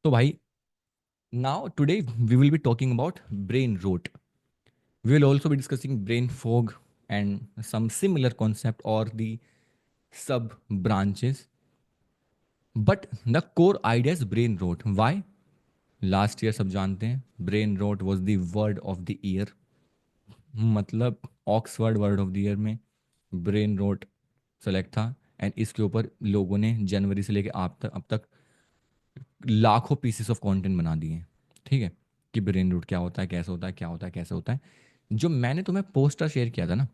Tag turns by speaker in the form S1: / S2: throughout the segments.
S1: तो भाई, now today we will be talking about brain rot. We will also be discussing brain fog and some similar concept or the sub branches. But the core idea is brain rot. Why? Last year सब जानते हैं brain rot was the word of the year. मतलब Oxford word of the year में brain rot select था। And इसके ऊपर लोगों ने जनवरी से लेके अब तक लाखों पीसेस ऑफ कंटेंट बना दिए हैं। ठीक है, कि ब्रेन रूट क्या होता है, कैसे होता है, क्या होता है, कैसे होता है। जो मैंने तुम्हें पोस्टर शेयर किया था ना,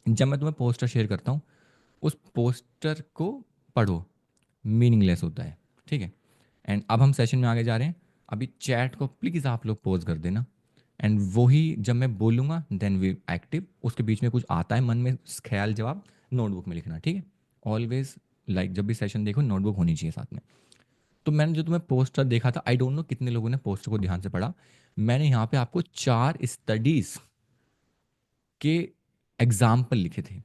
S1: जब मैं तुम्हें पोस्टर शेयर करता हूँ, उस पोस्टर को पढ़ो, मीनिंगलेस होता है। ठीक है, एंड अब हम सेशन में आगे जा रहे हैं। अभी चैट को प्लीज़ आप लोग पॉज कर देना। एंड वही जब मैं बोलूँगा देन वी एक्टिव, उसके बीच में कुछ आता है मन में ख्याल जवाब, नोटबुक में लिखना। ठीक है, ऑलवेज लाइक जब भी सेशन देखो नोटबुक होनी चाहिए साथ में। तो मैंने जो तुम्हें पोस्टर देखा था, आई डोंट नो कितने लोगों ने पोस्टर को ध्यान से पढ़ा। मैंने यहाँ पे आपको 4 स्टडीज के एग्जाम्पल लिखे थे।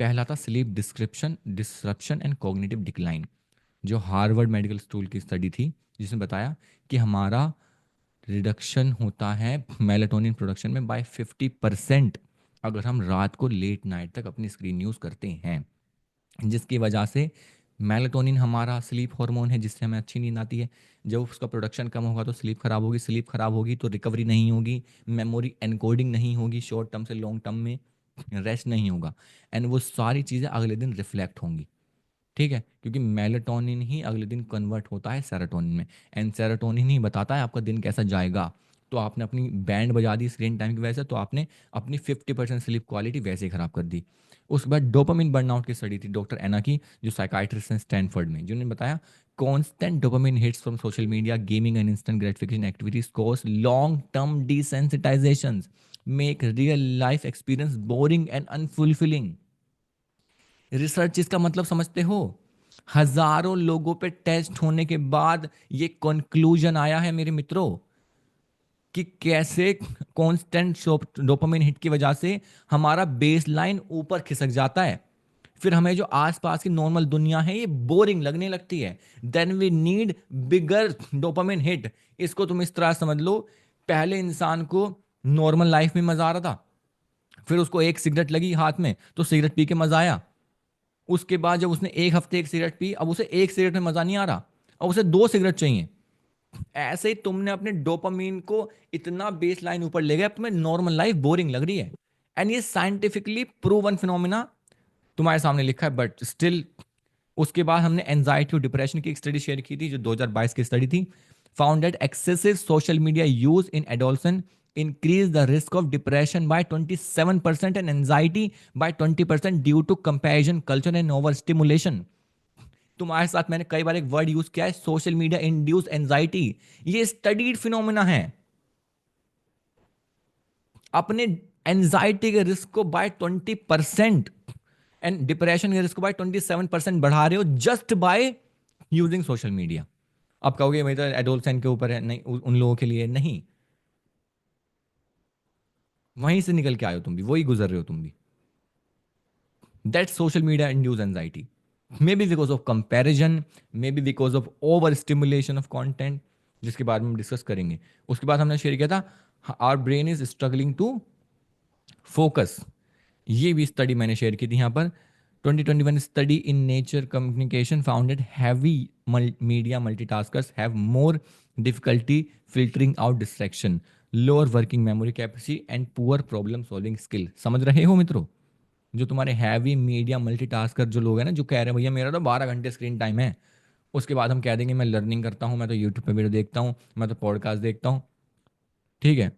S1: पहला था sleep description disruption and cognitive decline, जो हार्वर्ड मेडिकल स्कूल की स्टडी थी, जिसने बताया कि हमारा रिडक्शन होता है मेलाटोनिन प्रोडक्शन में बाय 50% अगर हम रात को लेट नाइट तक अपनी स्क्रीन यूज़ करते हैं, जिसकी वजह से मेलाटोनिन हमारा स्लीप हार्मोन है, जिससे हमें अच्छी नींद आती है। जब उसका प्रोडक्शन कम होगा तो स्लीप खराब होगी, स्लीप खराब होगी तो रिकवरी नहीं होगी, मेमोरी एनकोडिंग नहीं होगी, शॉर्ट टर्म से लॉन्ग टर्म में रेस्ट नहीं होगा, एंड वो सारी चीज़ें अगले दिन रिफ्लेक्ट होंगी। ठीक है, क्योंकि मेलाटोनिन ही अगले दिन कन्वर्ट होता है सेरोटोनिन में, एंड सेरोटोनिन ही बताता है आपका दिन कैसा जाएगा। तो आपने अपनी बैंड बजा दी स्क्रीन टाइम की वजह से, तो आपने अपनी 50% स्लीप क्वालिटी वैसे ही खराब कर दी। उसके बाद डोपामिन बर्नआउट की स्टडी थी डॉक्टर एना की, जो साइकाइट्रिस्ट हैं स्टैनफोर्ड में, जिन्होंने बताया constant dopamine hits from social media gaming and instant gratification activities cause long term desensitisation, make real life experience boring and unfulfilling. Research इसका मतलब समझते हो? हजारों लोगों पे टेस्ट होने के बाद ये कंक्लूजन आया है मेरे मित्रों, कि कैसे कांस्टेंट डोपामिन हिट की वजह से हमारा बेसलाइन ऊपर खिसक जाता है, फिर हमें जो आसपास की नॉर्मल दुनिया है ये बोरिंग लगने लगती है। Then we need bigger dopamine hit. इसको तुम इस तरह समझ लो, पहले इंसान को नॉर्मल लाइफ में मजा आ रहा था, फिर उसको एक सिगरेट लगी हाथ में तो सिगरेट पी के मजा आया। उसके बाद जब उसने एक हफ्ते एक सिगरेट पी, अब उसे एक सिगरेट में मजा नहीं आ रहा, अब उसे 2 सिगरेट चाहिए। ऐसे ही तुमने अपने डोपामीन को इतना बेस लाइन ऊपर ले गया, अब तुम्हें नॉर्मल लाइफ बोरिंग लग रही है। एंड ये साइंटिफिकली प्रूवन फिनोमिना तुम्हारे सामने लिखा है, बट स्टिल। उसके बाद हमने एंजाइटी और डिप्रेशन की एक स्टडी शेयर की थी, जो 2022 की स्टडी थी। Found that excessive social media use in adolescent increase the risk of depression by 27% and anxiety by 20% due to comparison culture and overstimulation। तुम्हारे साथ मैंने कई बार एक वर्ड यूज किया है, सोशल मीडिया इंड्यूस एंजाइटी। ये स्टडीड फिनोमेना है। अपने एंजाइटी के रिस्क को बाय 20% एंड डिप्रेशन के रिस्क को बाय 27% बढ़ा रहे हो just by using social media. अब कहोगे भाई तो एडोलसेंट के ऊपर है, नहीं उन लोगों के लिए नहीं। वहीं से निकल के आए हो तुम भी, वही गुजर रहे हो तुम भी। That social media induce anxiety, may be because of comparison, may be because of over stimulation of content, जिसके बारे में हम डिस्कस करेंगे। उसके बाद हमने शेयर किया था our brain is struggling to focus. ये भी स्टडी मैंने शेयर की थी यहाँ पर। 2021 study in Nature Communication founded heavy media multitaskers have more difficulty filtering out distraction, lower working memory capacity and poor problem solving skill. समझ रहे हो मित्रों? जो तुम्हारे हैवी मीडिया मल्टीटास्कर जो लोग हैं ना, जो कह रहे हैं भैया मेरा तो 12 घंटे स्क्रीन टाइम है, उसके बाद हम कह देंगे मैं लर्निंग करता हूँ, मैं तो यूट्यूब पे वीडियो देखता हूँ, मैं तो पॉडकास्ट देखता हूँ। ठीक है,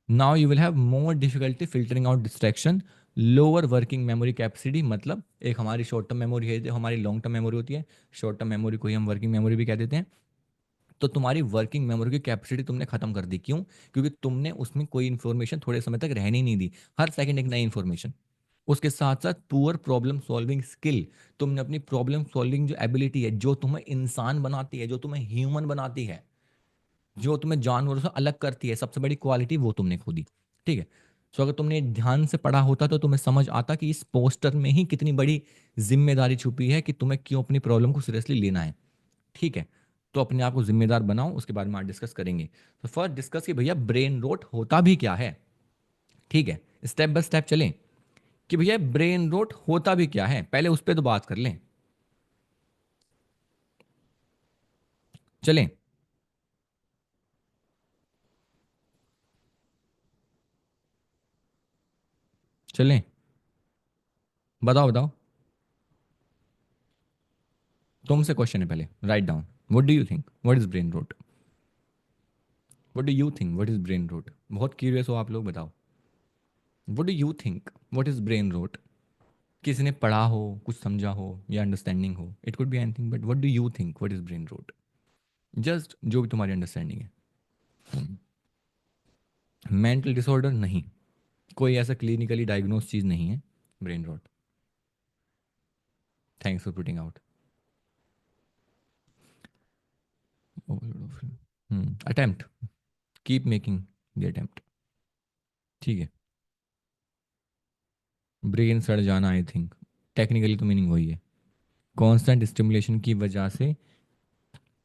S1: now you will have more difficulty filtering out distraction, lower working memory capacity. मतलब एक हमारी शॉर्ट टर्म मेमोरी है, जो हमारी लॉन्ग टर्म मेमोरी होती है। शॉर्ट टर्म मेमोरी को ही हम वर्किंग मेमोरी भी कह देते हैं। तो तुम्हारी वर्किंग मेमोरी की कैपेसिटी तुमने खत्म कर दी। क्यों? क्योंकि तुमने उसमें कोई इन्फॉर्मेशन थोड़े समय तक रहने ही नहीं दी, हर सेकंड एक नई इन्फॉर्मेशन। उसके साथ साथ पुअर प्रॉब्लम सॉल्विंग स्किल, तुमने अपनी प्रॉब्लम सॉल्विंग जो एबिलिटी है, जो तुम्हें इंसान बनाती है, जो तुम्हें ह्यूमन बनाती है, जो तुम्हें जानवरों से अलग करती है, सबसे बड़ी क्वालिटी, वो तुमने खो दी। ठीक है, सो अगर तुमने ध्यान से पढ़ा होता तो तुम्हें समझ आता कि इस पोस्टर में ही कितनी बड़ी जिम्मेदारी छुपी है कि तुम्हें क्यों अपनी प्रॉब्लम को सीरियसली लेना है। ठीक है, तो अपने आप को जिम्मेदार बनाओ, उसके बारे में आज डिस्कस करेंगे। तो फर्स्ट डिस्कस कि भैया ब्रेन रोट होता भी क्या है। ठीक है, स्टेप बाय स्टेप चलें कि भैया ब्रेन रोट होता भी क्या है, पहले उस पर तो बात कर लें। चलें। चलें, बताओ बताओ। तुमसे क्वेश्चन है, पहले write down. What do you think what is brain rot? What do you think what is brain rot? बहुत क्यूरियस हो आप लोग, बताओ। What do you think what is brain rot? किसी ने पढ़ा हो, कुछ समझा हो या अंडरस्टैंडिंग हो, it could be anything, but what do you think what is brain rot? Just जो भी तुम्हारी अंडरस्टैंडिंग है। मेंटल डिसऑर्डर नहीं, कोई ऐसा क्लिनिकली डायग्नोज चीज नहीं है brain rot. Thanks for putting out. Attempt, keep making the attempt. ठीक है, ब्रेन सड़ जाना, आई थिंक टेक्निकली तो मीनिंग वही है। कांस्टेंट स्टिमुलेशन की वजह से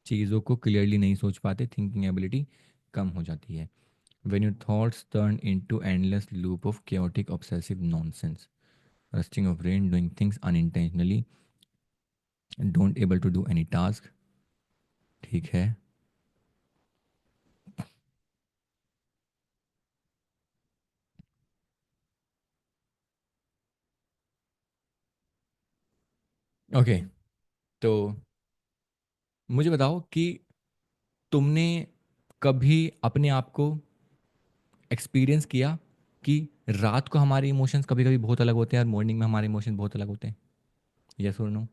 S1: चीज़ों को क्लियरली नहीं सोच पाते, थिंकिंग एबिलिटी कम हो जाती है। when your thoughts turn into endless loop of chaotic obsessive nonsense, resting of brain doing things unintentionally and don't able to do any task। ठीक है। ओके, तो मुझे बताओ कि तुमने कभी अपने आप को एक्सपीरियंस किया कि रात को हमारे इमोशंस कभी कभी बहुत अलग होते हैं और मॉर्निंग में हमारे इमोशंस बहुत अलग होते हैं? यस और नो?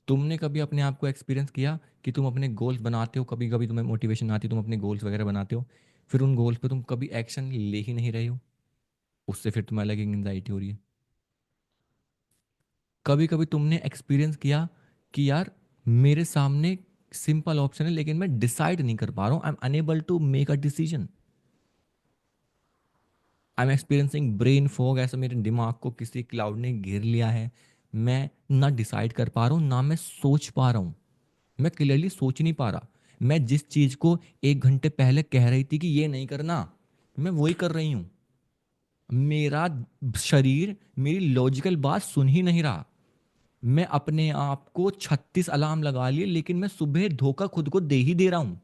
S1: तुमने कभी अपने आप को एक्सपीरियंस किया कि तुम अपने गोल्स बनाते हो, कभी कभी तुम्हें मोटिवेशन आती है, तुम अपने गोल्स वगैरह बनाते हो, फिर उन गोल्स पे तुम कभी एक्शन ले ही नहीं रहे हो, उससे फिर तुम्हें अलग एंग्जाइटी हो रही है? कभी कभी तुमने एक्सपीरियंस किया कि यार मेरे सामने सिंपल ऑप्शन है लेकिन मैं डिसाइड नहीं कर पा रहा हूँ, I am unable to make a decision, I am experiencing brain fog, ऐसा मेरे दिमाग को किसी क्लाउड ने घेर लिया है, मैं ना डिसाइड कर पा रहा हूँ ना मैं सोच पा रहा हूँ, मैं क्लियरली सोच नहीं पा रहा। मैं जिस चीज को 1 घंटे पहले कह रही थी कि ये नहीं करना, मैं वही कर रही हूँ। मेरा शरीर मेरी लॉजिकल बात सुन ही नहीं रहा। मैं अपने आप को 36 अलार्म लगा लिए लेकिन मैं सुबह धोखा खुद को दे ही दे रहा हूं।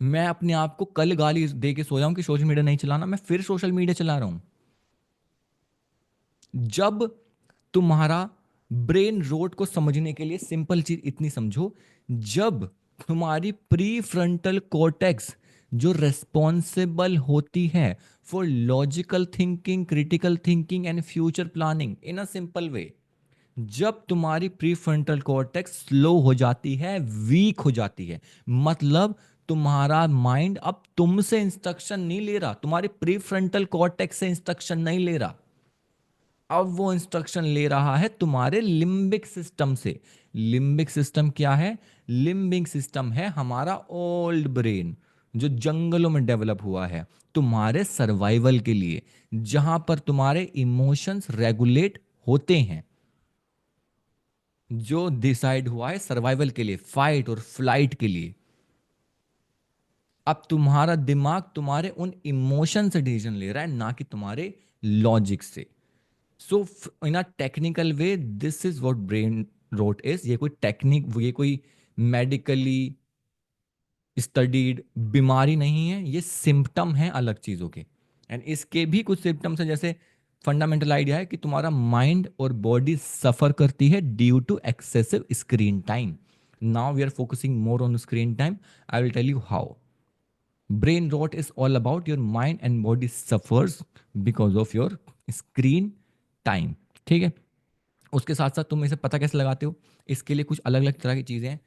S1: मैं अपने आप को कल गाली दे के सोया हूं कि सोशल मीडिया नहीं चलाना, मैं फिर सोशल मीडिया चला रहा हूं। जब तुम्हारा ब्रेन रोट को समझने के लिए सिंपल चीज इतनी समझो, जब तुम्हारी प्री फ्रंटल कॉर्टेक्स जो रेस्पॉन्सिबल होती है for logical thinking, critical thinking and future planning in a simple way, जब तुम्हारी प्री फ्रंटल कॉर्टेक्स स्लो हो जाती है, वीक हो जाती है, मतलब तुम्हारा माइंड अब तुमसे इंस्ट्रक्शन नहीं ले रहा, तुम्हारे प्री फ्रंटल कॉर्टेक्स से इंस्ट्रक्शन नहीं ले रहा, अब वो इंस्ट्रक्शन ले रहा है तुम्हारे लिम्बिक सिस्टम से। लिम्बिक सिस्टम क्या है? लिम्बिक सिस्टम है हमारा ओल्ड ब्रेन, जो जंगलों में डेवलप हुआ है तुम्हारे सर्वाइवल के लिए, जहां पर तुम्हारे इमोशंस रेगुलेट होते हैं, जो डिसाइड हुआ है सर्वाइवल के लिए, फाइट और फ्लाइट के लिए। अब तुम्हारा दिमाग तुम्हारे उन इमोशन से डिसीजन ले रहा है, ना कि तुम्हारे लॉजिक से। So in a technical way this is what brain rot is. ये कोई टेक्निक, ये कोई मेडिकली स्टडीड बीमारी नहीं है, ये सिम्टम है अलग चीजों के। एंड इसके भी कुछ सिम्टम्स है, जैसे फंडामेंटल आइडिया है कि तुम्हारा माइंड और बॉडी सफर करती है due to excessive screen time. Now we are focusing more on screen time, I will tell you how. Brain rot is all about your mind and body suffers because of your screen time. ठीक है, उसके साथ साथ तुम इसे पता कैसे लगाते हो, इसके लिए कुछ अलग अलग तरह की चीज़ें हैं।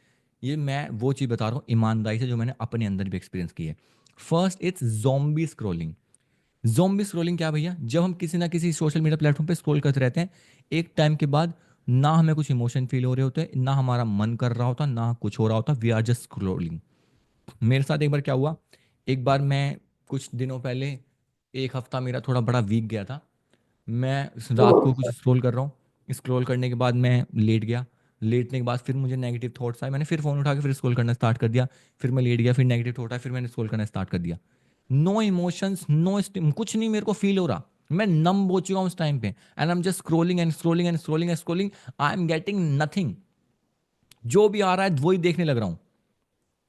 S1: ये मैं वो चीज़ बता रहा हूँ ईमानदारी से जो मैंने अपने अंदर भी एक्सपीरियंस की है। First it's zombie scrolling. Zombie scrolling क्या भैया? जब हम किसी ना किसी सोशल मीडिया प्लेटफॉर्म पे स्क्रॉल करते रहते हैं, एक टाइम के बाद ना हमें कुछ इमोशन फील हो रहे होते, ना हमारा मन कर रहा होता, ना कुछ हो रहा होता, वी आर जस्ट स्क्रोलिंग। मेरे साथ एक बार क्या हुआ, एक बार मैं कुछ दिनों पहले, एक हफ्ता मेरा थोड़ा बड़ा वीक गया था, मैं रात को कुछ स्क्रॉल कर रहा हूँ, स्क्रॉल करने के बाद मैं लेट गया, लेटने के बाद फिर मुझे नेगेटिव थॉट्स आए, मैंने फिर फोन उठा के फिर स्क्रॉल करना स्टार्ट कर दिया, फिर मैं लेट गया, फिर नेगेटिव थॉट आया, फिर मैंने स्क्रॉल करना स्टार्ट कर दिया। नो इमोशंस, नो कुछ नहीं मेरे को फील हो रहा, मैं नम हो चुका हूँ उस टाइम पे, and I am just scrolling and scrolling and scrolling and scrolling, I am getting nothing, जो भी आ रहा है वही देखने लग रहा हूँ।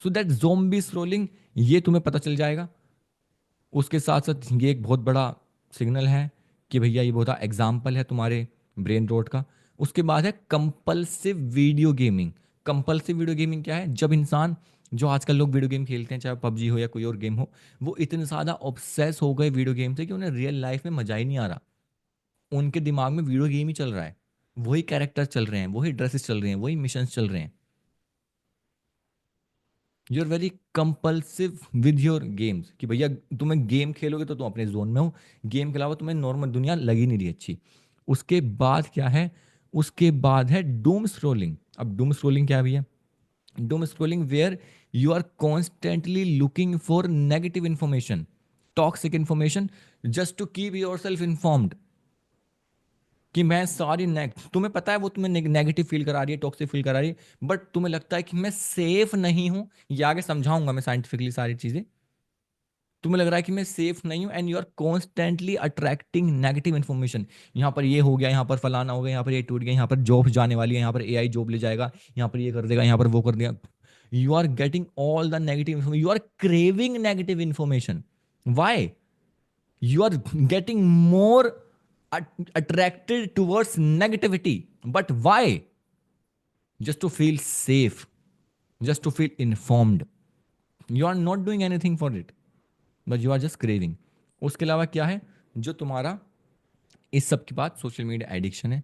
S1: सो दैट ज़ोंबी स्क्रोलिंग, ये तुम्हें पता चल जाएगा। उसके साथ साथ ये एक बहुत बड़ा सिग्नल है कि भैया ये बहुत एग्जाम्पल है तुम्हारे ब्रेन रोट का। उसके बाद है compulsive video gaming. Compulsive video gaming क्या है? जब इंसान, जो आजकल लोग वीडियो गेम खेलते हैं, चाहे पबजी हो या कोई और गेम हो, वो इतने ज़्यादा ऑब्सेस हो गए वीडियो गेम से कि उन्हें रियल लाइफ में मजा ही नहीं आ रहा। उनके दिमाग में वीडियो गेम ही चल रहा है, वही कैरेक्टर चल रहे हैं, वही ड्रेसेस चल रहे हैं, वही मिशंस चल रहे हैं। You are very compulsive with your games कि भैया तुम्हें गेम खेलोगे तो तुम अपने जोन में हो, गेम के अलावा तुम्हें नॉर्मल दुनिया लगी नहीं रही अच्छी। उसके बाद क्या है? उसके बाद है डूम स्क्रोलिंग। अब डूम स्क्रोलिंग क्या है भैया? Doom scrolling where you are constantly looking for negative information, toxic information, just to keep yourself informed. कि मैं सारी तुम्हें पता है वो तुम्हें नेगेटिव फील करा रही है, टॉक्सिक फील करा रही है, बट तुम्हें लगता है कि मैं सेफ नहीं हूं। ये आगे समझाऊंगा मैं साइंटिफिकली सारी चीजें। तुम्हें लग रहा है कि मैं सेफ नहीं हूं, and you are constantly attracting negative information. यहाँ पर ये हो गया, यहाँ पर फलाना हो गया, यहाँ पर ये टूट गया, यहाँ पर जॉब जाने वाली है, यहाँ पर एआई जॉब ले जाएगा, यहाँ पर ये कर देगा, यहाँ पर वो कर देगा। You are getting all the negative information, you are craving negative information. Why? you are getting more attracted towards negativity, but why? Just to feel safe, just to feel informed. You are not doing anything for it, but you are just craving. उसके अलावा क्या है जो तुम्हारा इस सब के बाद? सोशल मीडिया एडिक्शन है।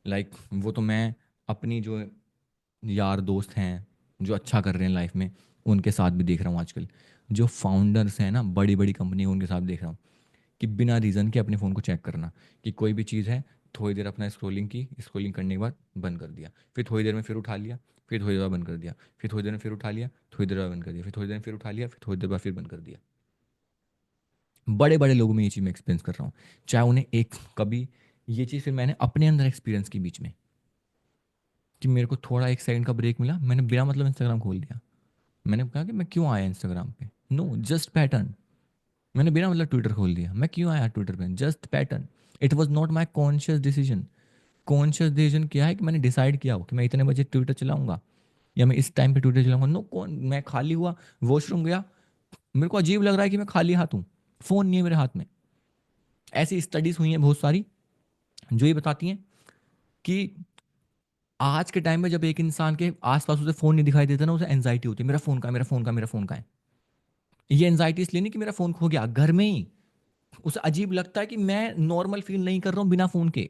S1: लाइक वो तो मैं अपनी जो यार दोस्त हैं जो अच्छा कर रहे हैं लाइफ में, उनके साथ भी देख रहा हूँ आजकल। जो फाउंडर्स हैं ना बड़ी बड़ी कंपनी, उनके साथ देख रहा हूँ कि बिना रीज़न के अपने फ़ोन को चेक करना, कि कोई भी चीज़ है, थोड़ी देर अपना स्क्रॉलिंग की, स्क्रॉलिंग करने के बाद बंद कर दिया, फिर थोड़ी देर में फिर उठा लिया, फिर थोड़ी देर बाद बंद कर दिया, फिर थोड़ी देर में फिर उठा लिया, थोड़ी देर बाद बंद कर दिया, फिर थोड़ी देर में फिर उठा लिया, फिर थोड़ी देर बाद फिर बंद कर दिया। बड़े बड़े लोगों में ये चीज़ मैं एक्सपीरियंस कर रहा हूँ। चाहे उन्हें एक कभी ये चीज़ फिर मैंने अपने अंदर एक्सपीरियंस की बीच में, कि मेरे को थोड़ा एक सेकंड का ब्रेक मिला, मैंने बिना मतलब इंस्टाग्राम खोल दिया। मैंने कहा कि मैं क्यों आया इंस्टाग्राम पे? No, just pattern. मैंने बिना मतलब ट्विटर खोल दिया, मैं क्यों आया ट्विटर पे? Just pattern. It was not my conscious decision. Conscious decision क्या है कि मैंने डिसाइड किया हो कि मैं इतने बजे ट्विटर चलाऊंगा या मैं इस टाइम पे ट्विटर चलाऊंगा। नो, कौन, मैं खाली हुआ, वॉशरूम गया, मेरे को अजीब लग रहा है कि मैं खाली हाथ हूँ, फोन नहीं है मेरे हाथ में। ऐसी स्टडीज हुई हैं बहुत सारी जो ये बताती हैं कि आज के टाइम में जब एक इंसान के आसपास उसे फोन नहीं दिखाई देता ना, उसे एंजाइटी होती है, मेरा फोन का है, मेरा फोन का, मेरा फोन का है। ये एंजाइटी इसलिए नहीं कि मेरा फोन खो गया, घर में ही उसे अजीब लगता है कि मैं नॉर्मल फील नहीं कर रहा हूं बिना फोन के।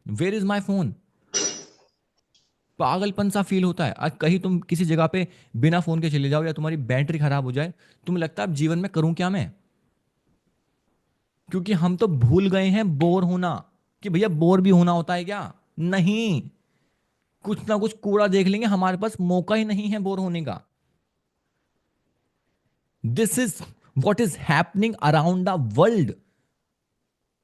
S1: Where is my phone? पागलपन सा फील होता है। आज कहीं तुम किसी जगह पे बिना फोन के चले जाओ या तुम्हारी बैटरी खराब हो जाए, तुम्हें लगता है अब जीवन में करूं क्या मैं? क्योंकि हम तो भूल गए हैं बोर होना, कि भैया बोर भी होना होता है क्या? नहीं, कुछ ना कुछ कूड़ा देख लेंगे, हमारे पास मौका ही नहीं है बोर होने का। This is what is happening around the world.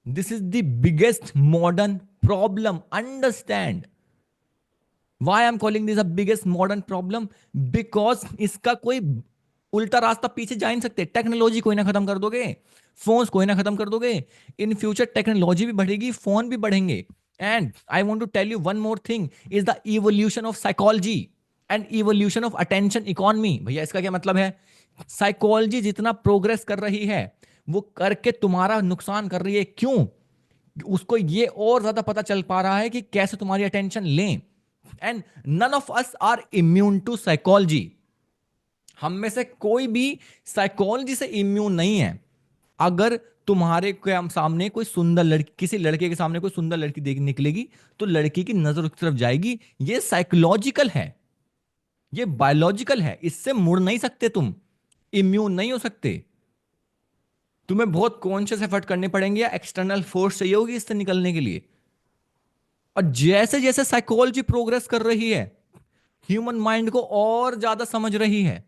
S1: This is the biggest modern problem, understand why I'm calling this a biggest modern problem? Because इसका कोई उल्टा रास्ता पीछे जा नहीं सकते। टेक्नोलॉजी कोई ना खत्म कर दोगे, फोन्स कोई ना खत्म कर दोगे, इन फ्यूचर टेक्नोलॉजी भी बढ़ेगी, फोन भी बढ़ेंगे। And I want to tell you one more thing is the evolution of psychology and evolution of attention economy. भैया इसका क्या मतलब है? साइकोलॉजी जितना प्रोग्रेस कर रही है वो करके तुम्हारा नुकसान कर रही है। क्यों? उसको ये और ज्यादा पता चल पा रहा है कि कैसे तुम्हारी अटेंशन लें। And none of us are immune to psychology. हम में से कोई भी साइकोलॉजी से इम्यून नहीं है। अगर तुम्हारे सामने कोई सुंदर लड़की, किसी लड़के के सामने कोई सुंदर लड़की देख निकलेगी तो लड़की की नजर उस तरफ जाएगी। ये साइकोलॉजिकल है, ये बायोलॉजिकल है, इससे मुड़ नहीं सकते तुम, इम्यून नहीं हो सकते। तुम्हें बहुत कॉन्शियस एफर्ट करने पड़ेंगे या एक्सटर्नल फोर्स चाहिए होगी इससे निकलने के लिए। और जैसे जैसे साइकोलॉजी प्रोग्रेस कर रही है, ह्यूमन माइंड को और ज्यादा समझ रही है,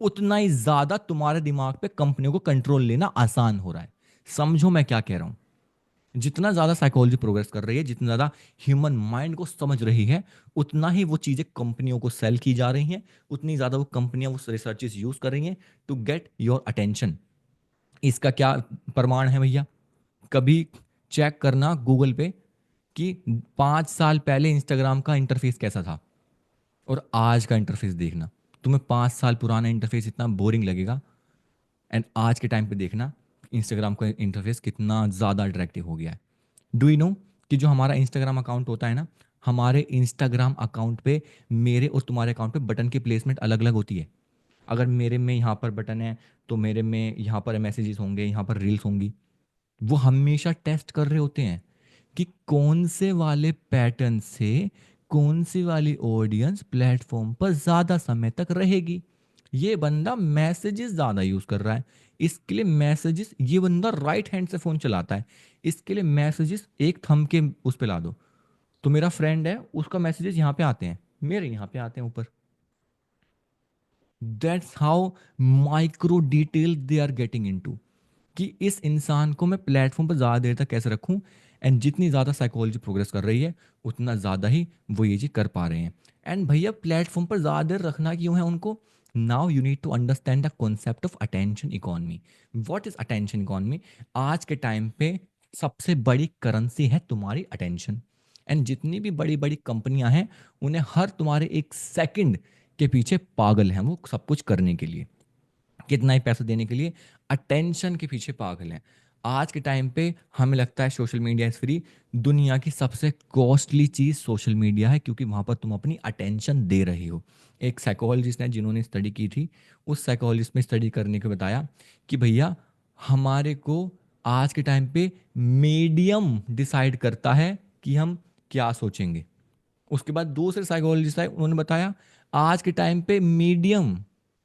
S1: उतना ही ज्यादा तुम्हारे दिमाग पे कंपनियों को कंट्रोल लेना आसान हो रहा है। समझो मैं क्या कह रहा हूं। जितना ज़्यादा साइकोलॉजी प्रोग्रेस कर रही है, जितना ज़्यादा ह्यूमन माइंड को समझ रही है, उतना ही वो चीज़ें कंपनियों को सेल की जा रही हैं, उतनी ज़्यादा वो कंपनियां वो रिसर्चेस यूज़ कर रही हैं टू गेट योर अटेंशन। इसका क्या प्रमाण है भैया? कभी चेक करना गूगल पे कि 5 साल पहले इंस्टाग्राम का इंटरफेस कैसा था और आज का इंटरफेस देखना। तुम्हें 5 साल पुराना इंटरफेस इतना बोरिंग लगेगा, एंड आज के टाइम पे देखना इंस्टाग्राम का इंटरफेस कितना ज़्यादा अट्रैक्टिव हो गया है। डू यू नो कि जो हमारा इंस्टाग्राम अकाउंट होता है ना, हमारे इंस्टाग्राम अकाउंट पे मेरे और तुम्हारे अकाउंट पे बटन की प्लेसमेंट अलग अलग होती है। अगर मेरे में यहाँ पर बटन है तो मेरे में यहाँ पर मैसेजेस होंगे, यहाँ पर रील्स होंगी। वो हमेशा टेस्ट कर रहे होते हैं कि कौन से वाले पैटर्न से कौन सी वाली ऑडियंस प्लेटफॉर्म पर ज़्यादा समय तक रहेगी। ये बंदा मैसेजेस ज़्यादा यूज़ कर रहा है, इसके लिए मैसेजेस, ये बंदा राइट हैंड से फ़ोन चलाता है, इसके लिए मैसेजेस एक थंब के उस पे ला दो तो मेरा फ्रेंड है उसका मैसेजेस यहाँ पे आते हैं, मेरे यहाँ पे आते हैं ऊपर। That's how micro detail they are getting into, कि इस इंसान को मैं प्लेटफॉर्म पर ज़्यादा देर तक कैसे रखूं। एंड जितनी ज़्यादा साइकोलॉजी प्रोग्रेस कर रही है उतना ज़्यादा ही वो ये चीज़ कर पा रहे हैं। एंड भैया प्लेटफॉर्म पर ज़्यादा देर रखना क्यों है उनको? Now you need to understand the concept of attention economy. What is attention economy? आज के टाइम पे सबसे बड़ी करेंसी है तुम्हारी अटेंशन। एंड जितनी भी बड़ी बड़ी कंपनियां हैं उन्हें हर तुम्हारे एक सेकंड के पीछे पागल हैं, वो सब कुछ करने के लिए, कितना ही पैसा देने के लिए अटेंशन के पीछे पागल हैं। आज के टाइम पे हमें लगता है सोशल मीडिया इज फ्री। दुनिया की सबसे कॉस्टली चीज़ सोशल मीडिया है, क्योंकि वहाँ पर तुम अपनी अटेंशन दे रहे हो। एक साइकोलॉजिस्ट ने जिन्होंने स्टडी की थी, उस साइकोलॉजिस्ट में स्टडी करने को बताया कि भैया हमारे को आज के टाइम पे मीडियम डिसाइड करता है कि हम क्या सोचेंगे। उसके बाद दूसरे साइकोलॉजिस्ट आए, उन्होंने बताया आज के टाइम पे medium,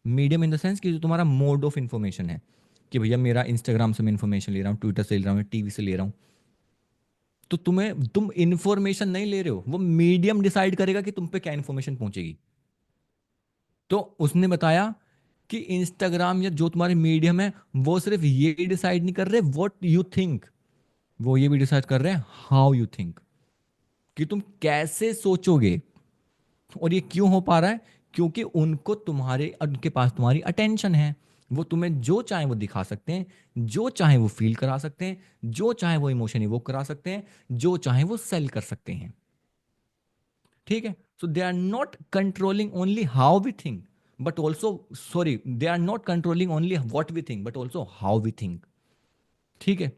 S1: medium in the sense कि जो तुम्हारा मोड ऑफ इंफॉर्मेशन है, कि भैया मेरा इंस्टाग्राम से मैं इंफॉर्मेशन ले रहा हूँ, ट्विटर से ले रहा हूँ, टीवी से ले रहा हूँ, तो तुम इंफॉर्मेशन नहीं ले रहे हो, वो मीडियम डिसाइड करेगा कि तुम पे क्या इंफॉर्मेशन पहुंचेगी। तो उसने बताया कि इंस्टाग्राम या जो तुम्हारे मीडियम है वो सिर्फ ये डिसाइड नहीं कर रहे व्हाट यू थिंक, वो ये भी डिसाइड कर रहे हैं हाउ यू थिंक, कि तुम कैसे सोचोगे। और ये क्यों हो पा रहा है? क्योंकि उनके पास तुम्हारी अटेंशन है। वो तुम्हें जो चाहे वो दिखा सकते हैं, जो चाहे वो फील करा सकते हैं, जो चाहे वो इमोशन इवोक करा सकते हैं, जो चाहे वो सेल कर सकते हैं। ठीक है? So they are not controlling only how we think, but also, sorry, they are not controlling only what we think but also how we think. ठीक है?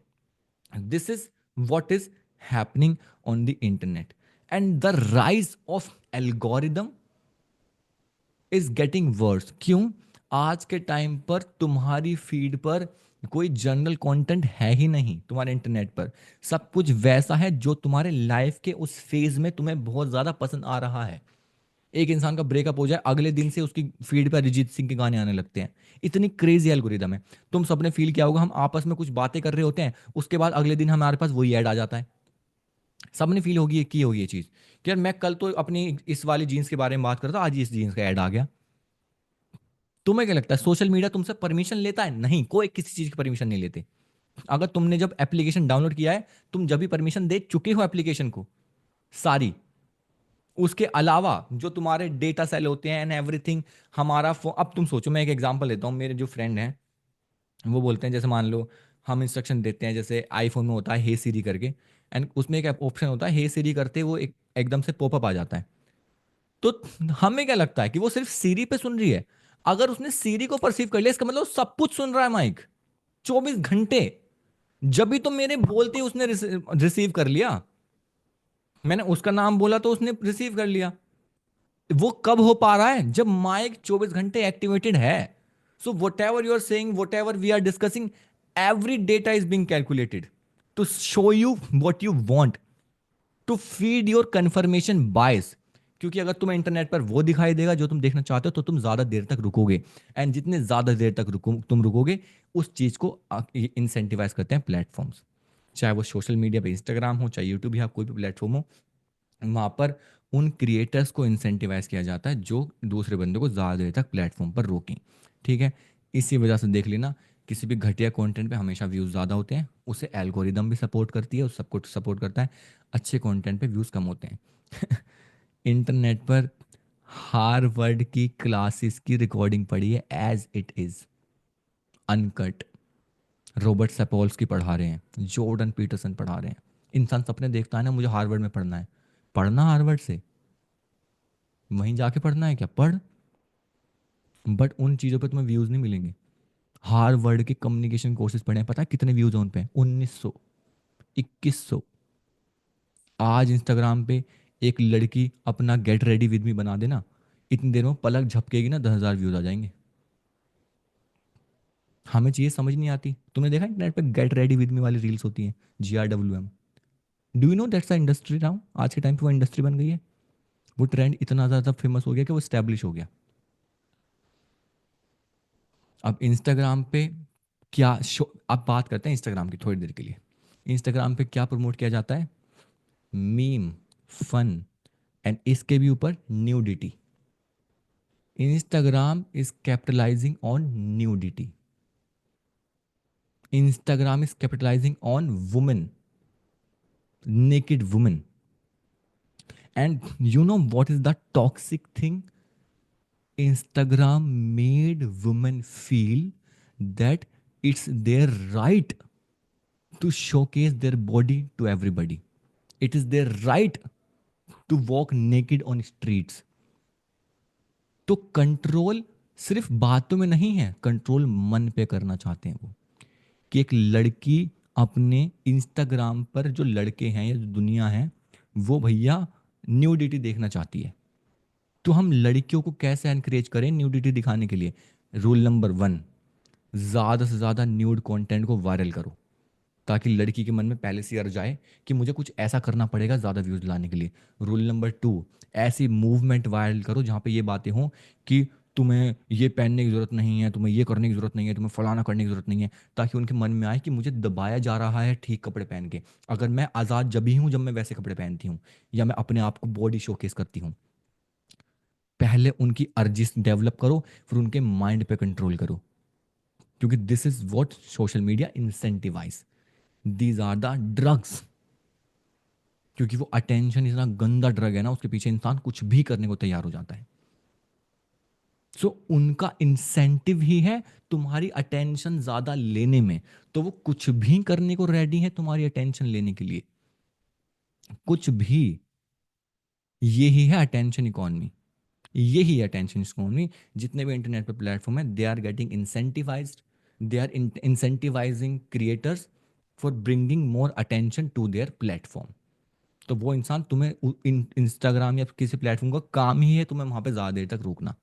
S1: This is what is happening on the internet. And the rise of algorithm is getting worse. क्यों? आज के time पर तुम्हारी feed पर कोई general content है ही नहीं। तुम्हारे इंटरनेट पर सब कुछ वैसा है जो तुम्हारे लाइफ के उस फेज में तुम्हें बहुत ज्यादा पसंद आ रहा है। एक इंसान का ब्रेकअप हो जाए, अगले दिन से उसकी फीड पर अरिजीत सिंह के गाने आने लगते हैं। इतनी क्रेजी एल्गोरिदम है। तुम सबने फील किया होगा, हम आपस में कुछ बातें कर रहे होते हैं, उसके बाद अगले दिन हमारे पास वही ऐड आ जाता है। सबने फील होगी की होगी ये चीज कि यार मैं कल तो अपनी इस वाली जीन्स के बारे में बात करता, आज इस जीन्स का ऐड आ गया। तुम्हें क्या लगता है सोशल मीडिया तुमसे परमिशन लेता है? नहीं, कोई किसी चीज की परमिशन नहीं लेते। अगर तुमने जब एप्लीकेशन डाउनलोड किया है, तुम जब भी परमिशन दे चुके हो एप्लीकेशन को सारी। उसके अलावा जो तुम्हारे डेटा सेल होते हैं एंड एवरीथिंग, हमारा फोन, अब तुम सोचो, मैं एक एग्जांपल लेता हूँ। मेरे जो फ्रेंड हैं वो बोलते हैं, जैसे मान लो हम इंस्ट्रक्शन देते हैं, जैसे आईफोन में होता है हे सीरी करके, एंड उसमें एक ऑप्शन होता है हे सीरी करते वो एकदम से पॉपअप आ जाता है। तो हमें क्या लगता है कि वो सिर्फ सीरी पे सुन रही है? अगर उसने सीरी को परसीव कर लिया, इसका मतलब वो सब कुछ सुन रहा है माइक, 24 घंटे। जब भी तो मेरे बोलते ही उसने रिसीव कर लिया, मैंने उसका नाम बोला तो उसने रिसीव कर लिया। वो कब हो पा रहा है? जब माइक 24 घंटे एक्टिवेटेड है। So whatever you are saying, whatever we are discussing, every data is being calculated to show you what you want, to feed your confirmation bias. क्योंकि अगर तुम्हें इंटरनेट पर वो दिखाई देगा जो तुम देखना चाहते हो, तो तुम ज्यादा देर तक रुकोगे। एंड जितने ज्यादा देर तक तुम रुकोगे, उस चीज को इंसेंटिवाइज करते हैं प्लेटफॉर्म्स। चाहे वो सोशल मीडिया पे इंस्टाग्राम हो, चाहे यूट्यूब या कोई भी प्लेटफॉर्म हो, वहाँ पर उन क्रिएटर्स को इंसेंटिवाइज किया जाता है जो दूसरे बंदे को ज़्यादा देर तक प्लेटफॉर्म पर रोकें। ठीक है? इसी वजह से देख लेना, किसी भी घटिया कंटेंट पे हमेशा व्यूज़ ज़्यादा होते हैं, उसे एल्गोरिदम भी सपोर्ट करती है, उस सबको सपोर्ट करता है। अच्छे कंटेंट पे व्यूज़ कम होते हैं। इंटरनेट पर हार्वर्ड की क्लासेस की रिकॉर्डिंग पड़ी है as it is, uncut. Robert Sapolsky पढ़ा रहे हैं, जॉर्डन पीटरसन पढ़ा रहे हैं। इंसान सपने देखता है ना, मुझे हार्वर्ड में पढ़ना है, पढ़ना हार्वर्ड से, वहीं जाके पढ़ना है क्या, पढ़, बट उन चीज़ों पे तुम्हें व्यूज़ नहीं मिलेंगे। हार्वर्ड के कम्युनिकेशन कोर्सेज पढ़े हैं, पता है कितने व्यूज़ हैं उन पे, 1900, 2100। आज इंस्टाग्राम पे एक लड़की अपना गेट रेडी विद मी बना देना, इतनी देर में पलक झपकेगी ना, 10,000 व्यूज़ आ जाएंगे। हमें चीज़ें समझ नहीं आती। तुमने देखा इंटरनेट पे गेट रेडी विद मी वाली रील्स होती हैं, GRWM। Do you know that's a industry now, आज के टाइम पे वो इंडस्ट्री बन गई है। वो ट्रेंड इतना ज़्यादा फेमस हो गया कि वो स्टैब्लिश हो गया। अब इंस्टाग्राम पे क्या शो, अब बात करते हैं इंस्टाग्राम की थोड़ी देर के लिए। इंस्टाग्राम पे क्या प्रमोट किया जाता है, मीम, फन, एंड इसके भी ऊपर nudity. Instagram is capitalising on nudity, Instagram is capitalising on women, naked women. And you know what is the toxic thing? Instagram made women feel that it's their right to showcase their body to everybody. It is their right to walk naked on streets. तो control सिर्फ बातों में नहीं है, control मन पे करना चाहते हैं वो, कि एक लड़की अपने इंस्टाग्राम पर, जो लड़के हैं या जो दुनिया है, वो भैया न्यूडिटी देखना चाहती है। तो हम लड़कियों को कैसे एनकरेज करें न्यूडिटी दिखाने के लिए? रूल नंबर 1, ज़्यादा से ज़्यादा न्यूड कंटेंट को वायरल करो, ताकि लड़की के मन में पहले से अर्ज आए कि मुझे कुछ ऐसा करना पड़ेगा ज़्यादा व्यूज़ लाने के लिए। रूल नंबर 2, ऐसी मूवमेंट वायरल करो जहाँ पे ये बातें हों कि तुम्हें ये पहनने की ज़रूरत नहीं है, तुम्हें ये करने की ज़रूरत नहीं है, तुम्हें फलाना करने की ज़रूरत नहीं है, ताकि उनके मन में आए कि मुझे दबाया जा रहा है ठीक कपड़े पहन के। अगर मैं आज़ाद जब ही हूँ जब मैं वैसे कपड़े पहनती हूँ, या मैं अपने आप को बॉडी शोकेस करती हूँ। पहले उनकी अर्जिस डेवलप करो, फिर उनके माइंड पे कंट्रोल करो, क्योंकि this is what social media incentivise, these are the drugs. क्योंकि वो अटेंशन इतना गंदा ड्रग है ना, उसके पीछे इंसान कुछ भी करने को तैयार हो जाता है। सो उनका इंसेंटिव ही है तुम्हारी अटेंशन ज्यादा लेने में, तो वो कुछ भी करने को रेडी है तुम्हारी अटेंशन लेने के लिए, कुछ भी। यही है अटेंशन इकोनॉमी, यही अटेंशन इकोनॉमी। जितने भी इंटरनेट पर प्लेटफॉर्म है, they are getting incentivised, they are incentivising creators for bringing more attention to their platform. तो वो इंसान तुम्हें इंस्टाग्राम या किसी प्लेटफॉर्म का काम ही है तुम्हें वहाँ पे ज़्यादा देर तक रोकना,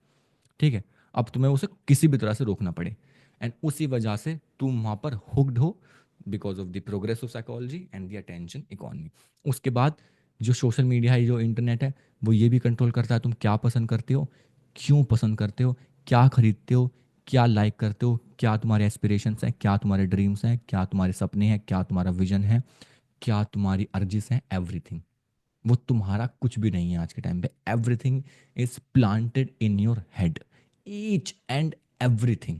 S1: ठीक है। अब तुम्हें उसे किसी भी तरह से रोकना पड़े, एंड उसी वजह से तुम वहाँ पर हुक्ड हो, because of the progress of psychology and the attention economy. उसके बाद जो सोशल मीडिया है, जो इंटरनेट है, वो ये भी कंट्रोल करता है तुम क्या पसंद करते हो, क्यों पसंद करते हो, क्या खरीदते हो, क्या लाइक करते हो, क्या तुम्हारे एस्पिरेशंस हैं, क्या तुम्हारे ड्रीम्स हैं, क्या तुम्हारे सपने हैं, क्या तुम्हारा विजन है, क्या तुम्हारी अर्जिस हैं, एवरीथिंग। वो तुम्हारा कुछ भी नहीं है आज के टाइम पे, everything is planted in your head, each and everything.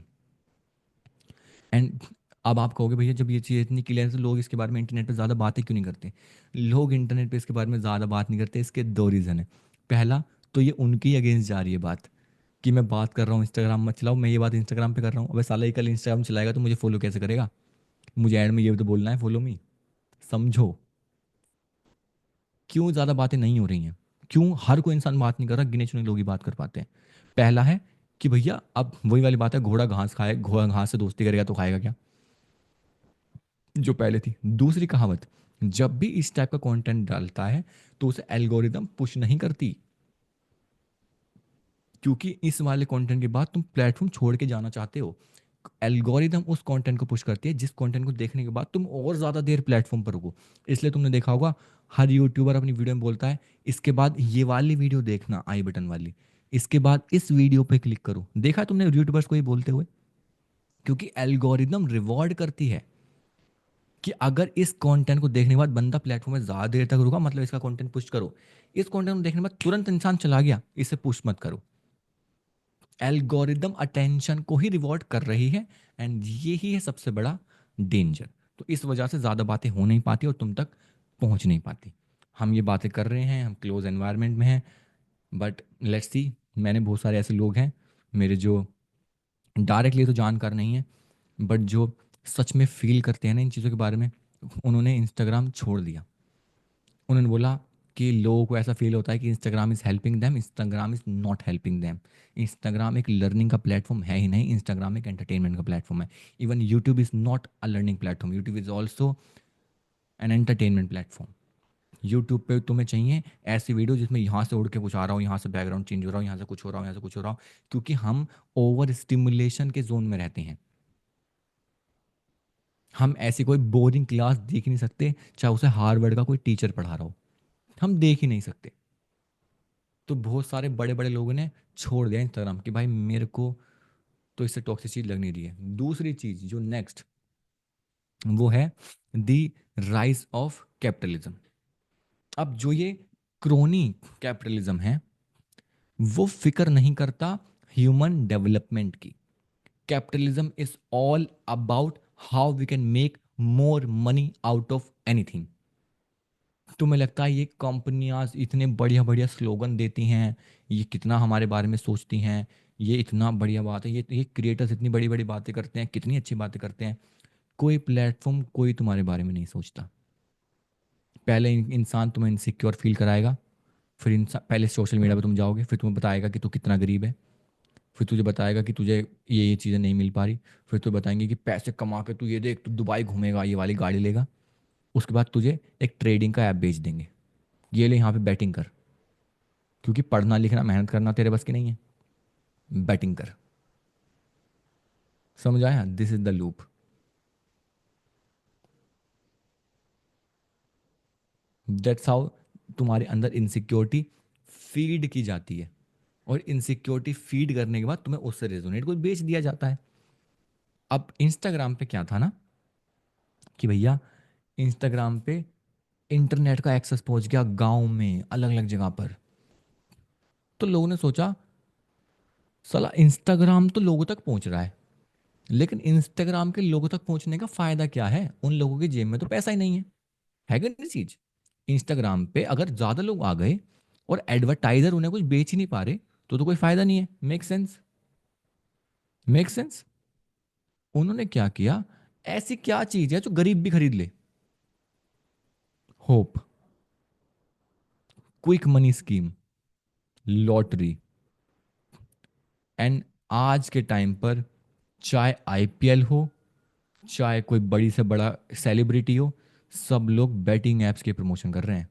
S1: And अब आप कहोगे भैया जब ये चीज़ इतनी क्लियर है तो लोग इसके बारे में इंटरनेट पे ज़्यादा बातें क्यों नहीं करते? लोग इंटरनेट पे इसके बारे में ज़्यादा बात नहीं करते, इसके दो रीज़न है। पहला, तो ये उनकी अगेंस्ट जा रही है बात, कि मैं बात कर रहा हूँ इंस्टाग्राम मत चलाओ, मैं ये बात इंस्टाग्राम पे कर रहा हूँ, अबे साला ये कल इंस्टाग्राम चलाएगा तो मुझे फॉलो कैसे करेगा? मुझे ऐड में ये भी तो बोलना है फॉलो मी। समझो क्यों ज़्यादा बातें नहीं हो रही हैं, क्यों हर कोई इंसान बात नहीं कर रहा, गिने चुने लोग ही बात कर पाते हैं। पहला है कि भैया अब वही वाली बात है, घोड़ा घास खाए, घोड़ा घास से दोस्ती करेगा तो खाएगा क्या, जो पहले थी। दूसरी कहावत, जब भी इस टाइप का कंटेंट डालता है तो उसे एल्गोरिदम पुश नहीं करती, क्योंकि इस वाले कंटेंट के बाद तुम प्लेटफॉर्म छोड़ के जाना चाहते हो। एल्गोरिदम उस कंटेंट को पुश करती है जिस कंटेंट को देखने के बाद तुम और ज़्यादा देर प्लेटफॉर्म पर रुको। इसलिए तुमने देखा होगा हर यूट्यूबर अपनी वीडियो में बोलता है इसके बाद ये वाली वीडियो देखना, आई बटन वाली, इसके बाद इस वीडियो पे क्लिक करो। देखा है तुमने यूट्यूबर्स को ये बोलते हुए? क्योंकि एल्गोरिदम रिवॉर्ड करती है कि अगर इस कंटेंट को देखने के बाद बंदा प्लेटफॉर्म में ज़्यादा देर तक रुका, मतलब इसका कंटेंट पुश करो। इस कंटेंट को देखने के बाद तुरंत इंसान चला गया, इसे पुश मत करो। एल्गोरिदम अटेंशन को ही रिवॉर्ड कर रही है, एंड ये ही है सबसे बड़ा डेंजर। तो इस वजह से ज़्यादा बातें हो नहीं पाती और तुम तक पहुंच नहीं पाती। हम ये बातें कर रहे हैं, हम क्लोज एनवायरनमेंट में हैं, बट लेट्स सी, मैंने बहुत सारे ऐसे लोग हैं मेरे जो डायरेक्टली तो जानकार नहीं है, बट जो सच में फील करते हैं ना इन चीज़ों के बारे में, उन्होंने इंस्टाग्राम छोड़ दिया। उन्होंने बोला कि लोगों को ऐसा फील होता है कि Instagram is helping them, Instagram is not helping them. Instagram एक लर्निंग का प्लेटफॉर्म है ही नहीं, इंस्टाग्राम एक एंटरटेनमेंट का प्लेटफॉर्म है। Even YouTube is not a learning platform, YouTube is also an entertainment platform. YouTube पे तुम्हें चाहिए ऐसी वीडियो जिसमें यहाँ से उड़ के कुछ आ रहा हो, यहाँ से बैकग्राउंड चेंज हो रहा हो, यहाँ से कुछ हो रहा हो, यहाँ से कुछ हो रहा हो, क्योंकि हम ओवर स्टिमुलेशन के जोन में रहते हैं। हम ऐसी कोई बोरिंग क्लास देख ही नहीं सकते, चाहे उसे हार्वर्ड का कोई टीचर पढ़ा रहा हो, हम देख ही नहीं सकते। तो बहुत सारे बड़े बड़े लोगों ने छोड़ दिया इंस्टाग्राम कि भाई मेरे को तो इससे टॉक्सिक चीज लग नहीं रही है। दूसरी चीज जो नेक्स्ट, वो है द राइज ऑफ कैपिटलिज्म। अब जो ये क्रोनी कैपिटलिज्म है, वो फिक्र नहीं करता ह्यूमन डेवलपमेंट की। Capitalism is all about how we can make more money out of anything. तुम्हें लगता है ये कंपनियां इतने बढ़िया बढ़िया स्लोगन देती हैं, ये कितना हमारे बारे में सोचती हैं, ये इतना बढ़िया बात है, ये क्रिएटर्स इतनी बड़ी बड़ी बातें करते हैं, कितनी अच्छी बातें करते हैं। कोई प्लेटफॉर्म कोई तुम्हारे बारे में नहीं सोचता। पहले इंसान तुम्हें इनसिक्योर फील कराएगा, फिर इंसान पहले सोशल मीडिया पे तुम जाओगे, फिर तुम्हें बताएगा कि तू कितना गरीब है, फिर तुझे बताएगा कि तुझे ये चीज़ें नहीं मिल पा रही, फिर तुझे बताएंगे कि पैसे कमा के तू ये देख, तू दुबई घूमेगा, ये वाली गाड़ी लेगा। उसके बाद तुझे एक ट्रेडिंग का ऐप बेच देंगे, ये ले यहाँ पे बैटिंग कर, क्योंकि पढ़ना लिखना मेहनत करना तेरे बस की नहीं है, बैटिंग कर। समझ आया? This is the loop. That's how तुम्हारे अंदर इनसिक्योरिटी फीड की जाती है, और इनसिक्योरिटी फीड करने के बाद तुम्हें उससे रेजोनेट कुछ बेच दिया जाता है। अब इंस्टाग्राम पे क्या था ना, कि भैया इंस्टाग्राम पे इंटरनेट का एक्सेस पहुंच गया गांव में अलग अलग जगह पर। तो लोगों ने सोचा साला इंस्टाग्राम तो लोगों तक पहुंच रहा है, लेकिन इंस्टाग्राम के लोगों तक पहुंचने का फायदा क्या है, उन लोगों की जेब में तो पैसा ही नहीं है कि नहीं चीज। इंस्टाग्राम पे अगर ज्यादा लोग आ गए और एडवर्टाइजर उन्हें कुछ बेच ही नहीं पा रहे, तो कोई फायदा नहीं है। Make sense? Make sense? उन्होंने क्या किया, ऐसी क्या चीज है जो गरीब भी खरीद ले? Hope, quick money scheme, lottery. And आज के टाइम पर चाहे आईपीएल हो, चाहे कोई बड़ी से बड़ा सेलिब्रिटी हो, सब लोग बैटिंग एप्स के प्रमोशन कर रहे हैं।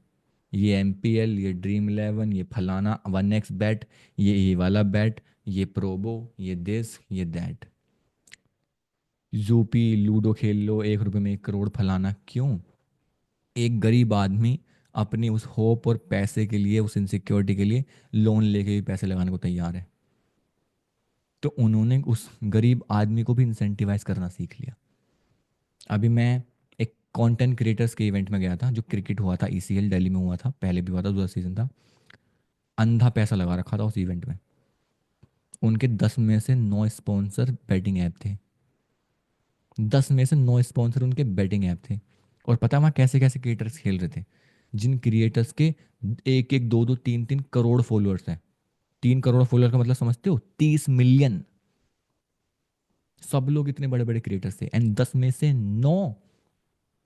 S1: ये एमपीएल, ये ड्रीम इलेवन, ये फलाना वन एक्स बैट, ये वाला बैट, ये प्रोबो, ये दिस, ये दैट। जूपी लूडो खेल लो, 1 रुपए में 1 करोड़, फलाना। क्यों? एक गरीब आदमी अपनी उस होप और पैसे के लिए, उस इनसिक्योरिटी के लिए लोन लेके भी पैसे लगाने को तैयार है। तो उन्होंने उस गरीब आदमी को भी इंसेंटिवाइज करना सीख लिया। अभी मैं एक कंटेंट क्रिएटर्स के इवेंट में गया था, जो क्रिकेट हुआ था, ईसीएल दिल्ली में हुआ था, पहले भी हुआ था, दूसरा सीजन था। अंधा पैसा लगा रखा था उस इवेंट में। उनके 10 में से 9 स्पॉन्सर बैटिंग ऐप थे। 10 में से 9 स्पॉन्सर उनके बैटिंग ऐप थे। और पता है वहाँ कैसे कैसे क्रिएटर्स खेल रहे थे, जिन क्रिएटर्स के 1 1 2 2 3 3 करोड़ फॉलोअर्स हैं। 3 करोड़ फॉलोअर का मतलब समझते हो? 30 मिलियन। सब लोग इतने बड़े बड़े क्रिएटर्स थे, एंड 10 में से 9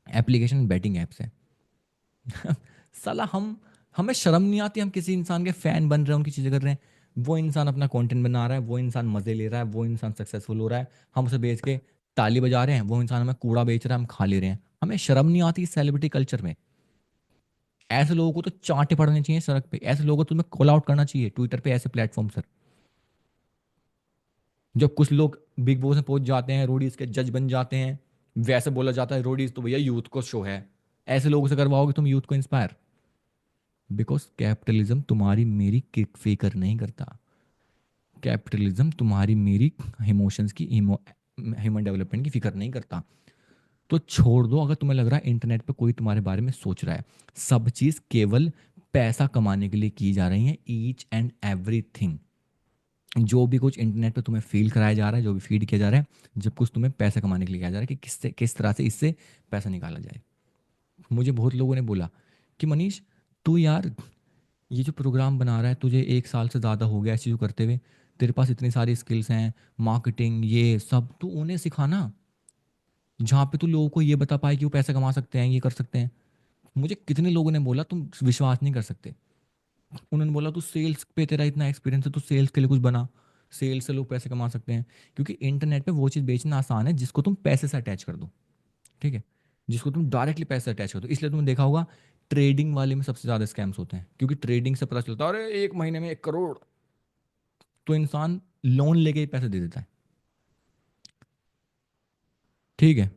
S1: एप्लीकेशन बैटिंग ऐप्स हैं। साला हमें शर्म नहीं आती? हम किसी इंसान के फैन बन रहे हैं, उनकी चीज़ें कर रहे हैं, वो इंसान अपना कंटेंट बना रहा है, वो इंसान मज़े ले रहा है, वो इंसान सक्सेसफुल हो रहा है, हम उसे बेच के ताली बजा रहे हैं, वो इंसान हमें कूड़ा बेच रहा है, हम खा ले रहे हैं। हमें शर्म नहीं आती सेलिब्रिटी कल्चर में? ऐसे लोगों को तो चांटे पड़ने चाहिए सड़क पे, ऐसे लोगों को तुम्हें कॉल आउट करना चाहिए ट्विटर पे, ऐसे प्लेटफॉर्म सर। जब कुछ लोग बिग बॉस में पहुंच जाते हैं, रोडीज के जज बन जाते हैं, वैसे बोला जाता है रोडीज तो भैया यूथ को शो है। ऐसे लोगों से करवाओगे तुम यूथ को इंस्पायर? बिकॉज कैपिटलिज्म तुम्हारी मेरी किक फिकर नहीं करता। कैपिटलिज्म तुम्हारी मेरी इमोशंस की, ह्यूमन डेवलपमेंट की फिक्र नहीं करता। तो छोड़ दो अगर तुम्हें लग रहा है इंटरनेट पे कोई तुम्हारे बारे में सोच रहा है। सब चीज़ केवल पैसा कमाने के लिए की जा रही है, ईच एंड एवरीथिंग। जो भी कुछ इंटरनेट पे तुम्हें फील कराया जा रहा है, जो भी फीड किया जा रहा है, जब कुछ तुम्हें पैसा कमाने के लिए किया जा रहा है कि किस तरह से इससे पैसा निकाला जाए। मुझे बहुत लोगों ने बोला कि मनीष, तू यार ये जो प्रोग्राम बना रहा है, तुझे 1 साल से ज़्यादा हो गया ऐसी चीज़ करते हुए, तेरे पास इतनी सारी स्किल्स हैं, मार्केटिंग ये सब, तू उन्हें सिखाना जहाँ पे तू लोगों को ये बता पाए कि वो पैसा कमा सकते हैं, ये कर सकते हैं। मुझे कितने लोगों ने बोला, तुम विश्वास नहीं कर सकते। उन्होंने बोला तू सेल्स पे तेरा इतना एक्सपीरियंस है, तू सेल्स के लिए कुछ बना, सेल्स से लोग पैसे कमा सकते हैं। क्योंकि इंटरनेट पे वो चीज़ बेचना आसान है जिसको तुम पैसे से अटैच कर दो, ठीक है, जिसको तुम डायरेक्टली पैसे अटैच कर दो। इसलिए तुमने देखा होगा ट्रेडिंग वाले में सबसे ज़्यादा स्कैम्स होते हैं, क्योंकि ट्रेडिंग से पता चलता है अरे 1 महीने में 1 करोड़, तो इंसान लोन लेके ही पैसे दे देता है। ठीक है,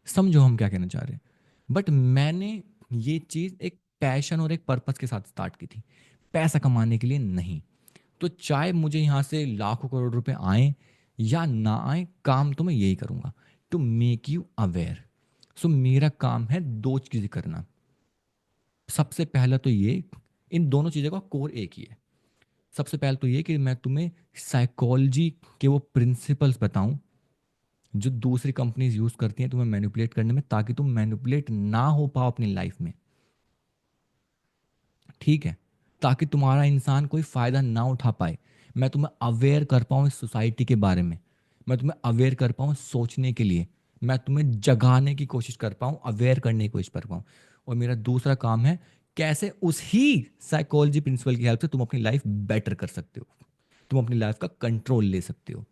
S1: समझो हम क्या कहना चाह रहे हैं। बट मैंने ये चीज़ एक पैशन और एक पर्पस के साथ स्टार्ट की थी, पैसा कमाने के लिए नहीं। तो चाहे मुझे यहाँ से लाखों करोड़ रुपए आए या ना आए, काम तो मैं यही करूँगा, टू मेक यू अवेयर। सो मेरा काम है दो चीज़ें करना। सबसे पहला तो ये, इन दोनों चीज़ों का कोर एक ही है। सबसे पहले तो ये कि मैं तुम्हें साइकोलॉजी के वो प्रिंसिपल्स बताऊं जो दूसरी कंपनीज यूज़ करती हैं तुम्हें मैनिपुलेट करने में, ताकि तुम मैनिपुलेट ना हो पाओ अपनी लाइफ में। ठीक है, ताकि तुम्हारा इंसान कोई फ़ायदा ना उठा पाए। मैं तुम्हें अवेयर कर पाऊँ इस सोसाइटी के बारे में, मैं तुम्हें अवेयर कर पाऊँ सोचने के लिए, मैं तुम्हें जगाने की कोशिश कर पाऊँ, अवेयर करने की कोशिश कर पाऊँ। और मेरा दूसरा काम है कैसे उस ही साइकोलॉजी प्रिंसिपल की हेल्प से तुम अपनी लाइफ बेटर कर सकते हो, तुम अपनी लाइफ का कंट्रोल ले सकते हो,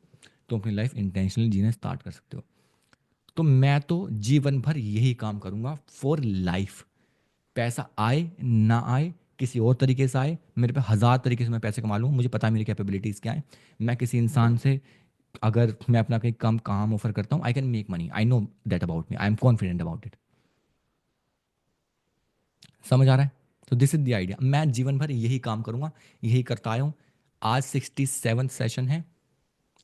S1: तुम अपनी लाइफ इंटेंशनली जीना स्टार्ट कर सकते हो। तो मैं तो जीवन भर यही काम करूँगा फॉर लाइफ। पैसा आए ना आए, किसी और तरीके से आए, मेरे पे 1,000 तरीके से मैं पैसे कमा लूँ, मुझे पता है मेरी कैपेबिलिटीज़ क्या है। मैं किसी इंसान से, अगर मैं अपना कहीं कम काम ऑफर करता हूँ, आई can make money, I know that about me, I am confident about it. समझ आ रहा है? तो दिस इज द आइडिया, मैं जीवन भर यही काम करूँगा, यही करता आया हूँ। आज 67 सेशन है,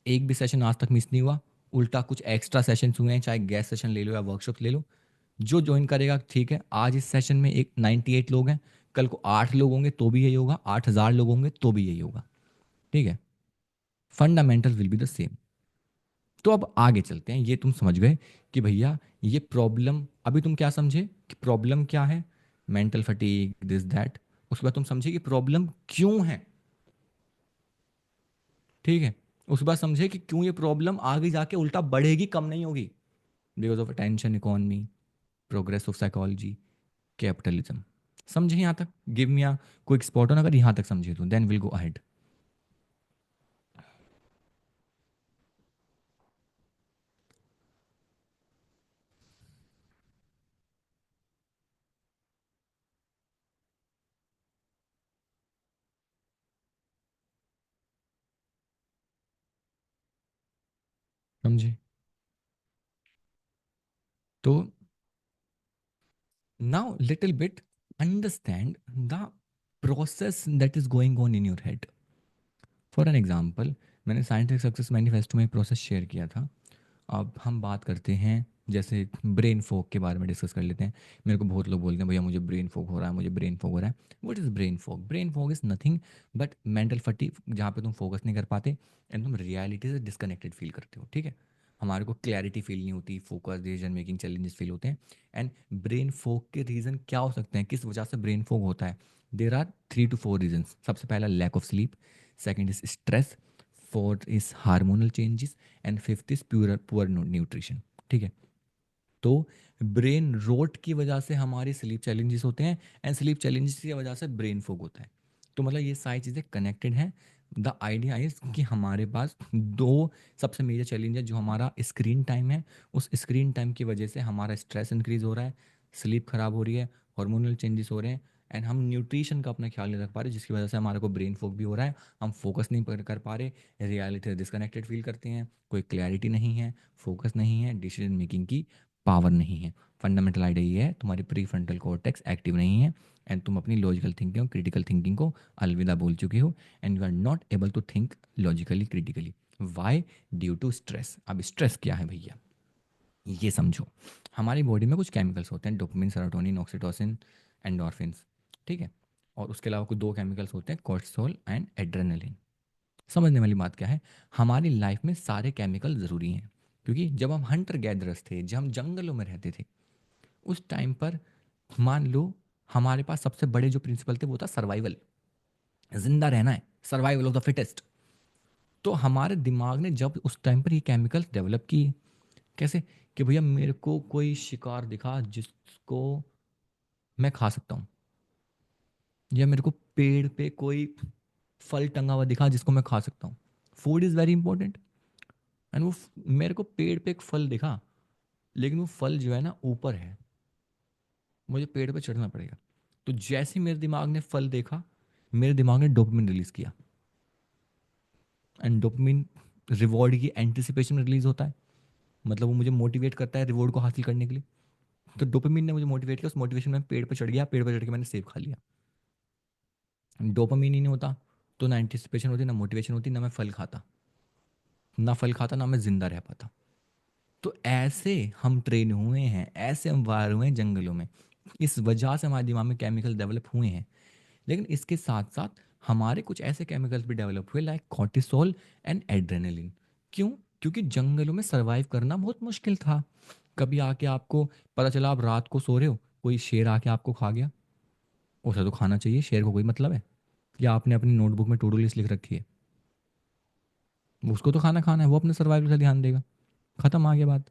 S1: एक भी सेशन आज तक मिस नहीं हुआ। उल्टा कुछ एक्स्ट्रा सेशन हुए हैं, चाहे गेस्ट सेशन ले लो या वर्कशॉप ले लो। जो ज्वाइन करेगा ठीक है, आज इस सेशन में एक 98 लोग हैं, कल को 8 लोग होंगे तो भी यही होगा, 8,000 लोग होंगे तो भी यही होगा। ठीक है, fundamental will be the same. तो अब आगे चलते हैं। ये तुम समझ गए कि भैया ये प्रॉब्लम, अभी तुम क्या समझे कि प्रॉब्लम क्या है, मेंटल फटीग दिस दैट। उसके बाद तुम समझे कि प्रॉब्लम क्यों है। ठीक है, उसके बाद समझे कि क्यों ये प्रॉब्लम आगे जाके उल्टा बढ़ेगी, कम नहीं होगी। Because of attention economy, progress of psychology, capitalism. समझे यहाँ तक? Give me a quick spot on, अगर यहाँ तक समझे तो देन विल गो अहेड। समझे? तो now little bit understand the process that is going on in your head. For an example, मैंने साइंटिफिक सक्सेस मैनिफेस्टो में एक प्रोसेस शेयर किया था। अब हम बात करते हैं, जैसे ब्रेन फॉग के बारे में डिस्कस कर लेते हैं। मेरे को बहुत लोग बोलते हैं भैया मुझे ब्रेन फॉग हो रहा है, मुझे ब्रेन फॉग हो रहा है। What is brain fog? Brain fog is nothing but mental fatigue, जहाँ पे तुम फोकस नहीं कर पाते एंड तुम रियलिटी से डिस्कनेक्टेड फील करते हो। ठीक है, हमारे को क्लैरिटी फील नहीं होती, focus decision making challenges feel होते हैं। एंड ब्रेन फॉग के रीज़न क्या हो सकते हैं, किस वजह से ब्रेन फॉग होता है? There are 3 to 4 reasons. सबसे पहला lack of sleep, second is stress, fourth is hormonal changes, and fifth is poor nutrition. ठीक है, तो ब्रेन रोट की वजह से हमारी स्लीप चैलेंजेस होते हैं एंड स्लीप चैलेंजेस की वजह से ब्रेन फोग होता है। तो मतलब ये सारी चीज़ें कनेक्टेड हैं। द आइडिया इज कि हमारे पास दो सबसे मेजर चैलेंज है। जो हमारा स्क्रीन टाइम है, उस स्क्रीन टाइम की वजह से हमारा स्ट्रेस इंक्रीज हो रहा है, स्लीप खराब हो रही है, हार्मोनल चेंजेस हो रहे हैं, एंड हम न्यूट्रिशन का अपना ख्याल नहीं रख पा रहे, जिसकी वजह से हमारे को ब्रेन फोग भी हो रहा है। हम फोकस नहीं कर पा रहे, रियलिटी से डिस्कनेक्टेड फील करते हैं, कोई क्लैरिटी नहीं है, फोकस नहीं है, डिसीजन मेकिंग की पावर नहीं है। फंडामेंटल आइडिया ये है, तुम्हारी प्री फ्रंटल कॉर्टेक्स एक्टिव नहीं है एंड तुम अपनी लॉजिकल थिंकिंग, क्रिटिकल थिंकिंग को अलविदा बोल चुके हो and you are not able to think logically critically. Why? Due to stress. अब स्ट्रेस क्या है भैया, ये समझो। हमारी बॉडी में कुछ केमिकल्स होते हैं, डोपामिन, सेरोटोनिन, ऑक्सीटोसिन, एंडोर्फिन्स। ठीक है, और उसके अलावा कुछ दो केमिकल्स होते हैं, कोर्टिसोल एंड एड्रेनलिन। समझने वाली बात क्या है, हमारी लाइफ में सारे केमिकल ज़रूरी हैं, क्योंकि जब हम हंटर गैदरर्स थे, जब हम जंगलों में रहते थे, उस टाइम पर मान लो हमारे पास सबसे बड़े जो प्रिंसिपल थे वो था सर्वाइवल, जिंदा रहना है, सर्वाइवल ऑफ द फिटेस्ट। तो हमारे दिमाग ने जब उस टाइम पर ये केमिकल्स डेवलप किए, कैसे, कि भैया मेरे को कोई शिकार दिखा जिसको मैं खा सकता हूँ, या मेरे को पेड़ पे कोई फल टंगा हुआ दिखा जिसको मैं खा सकता हूँ। Food is very important. And वो मेरे को पेड़ पे एक फल दिखा, लेकिन वो फल जो है ना ऊपर है, मुझे पेड़ पे चढ़ना पड़ेगा। तो जैसे ही मेरे दिमाग ने फल देखा, मेरे दिमाग ने डोपामिन रिलीज किया, एंड डोपामिन रिवॉर्ड की एंटिसिपेशन में रिलीज होता है, मतलब वो मुझे मोटिवेट करता है रिवॉर्ड को हासिल करने के लिए। तो डोपामिन ने मुझे मोटिवेट किया, उस मोटिवेशन में पेड़ पे चढ़ गया, पेड़ पे चढ़ के मैंने सेब खा लिया। डोपामिन ही नहीं होता तो ना एंटिसिपेशन होती, ना मोटिवेशन होती, ना मैं फल खाता, ना फल खाता, ना मैं जिंदा रह पाता। तो ऐसे हम ट्रेन हुए हैं, ऐसे हम वार हुए हैं जंगलों में, इस वजह से हमारे दिमाग में केमिकल डेवलप हुए हैं। लेकिन इसके साथ साथ हमारे कुछ ऐसे केमिकल्स भी डेवलप हुए लाइक कॉर्टिसोल एंड एड्रेनलिन। क्यों? क्योंकि जंगलों में सरवाइव करना बहुत मुश्किल था। कभी आके आपको पता चला आप रात को सो रहे हो, कोई शेर आके आपको खा गया, उसे तो खाना चाहिए, शेर को कोई मतलब है? या आपने अपनी नोटबुक में टू डू लिस्ट लिख रखी है, उसको तो खाना खाना है, वो अपने सर्वाइवल का ध्यान देगा, खत्म, आ गया बात।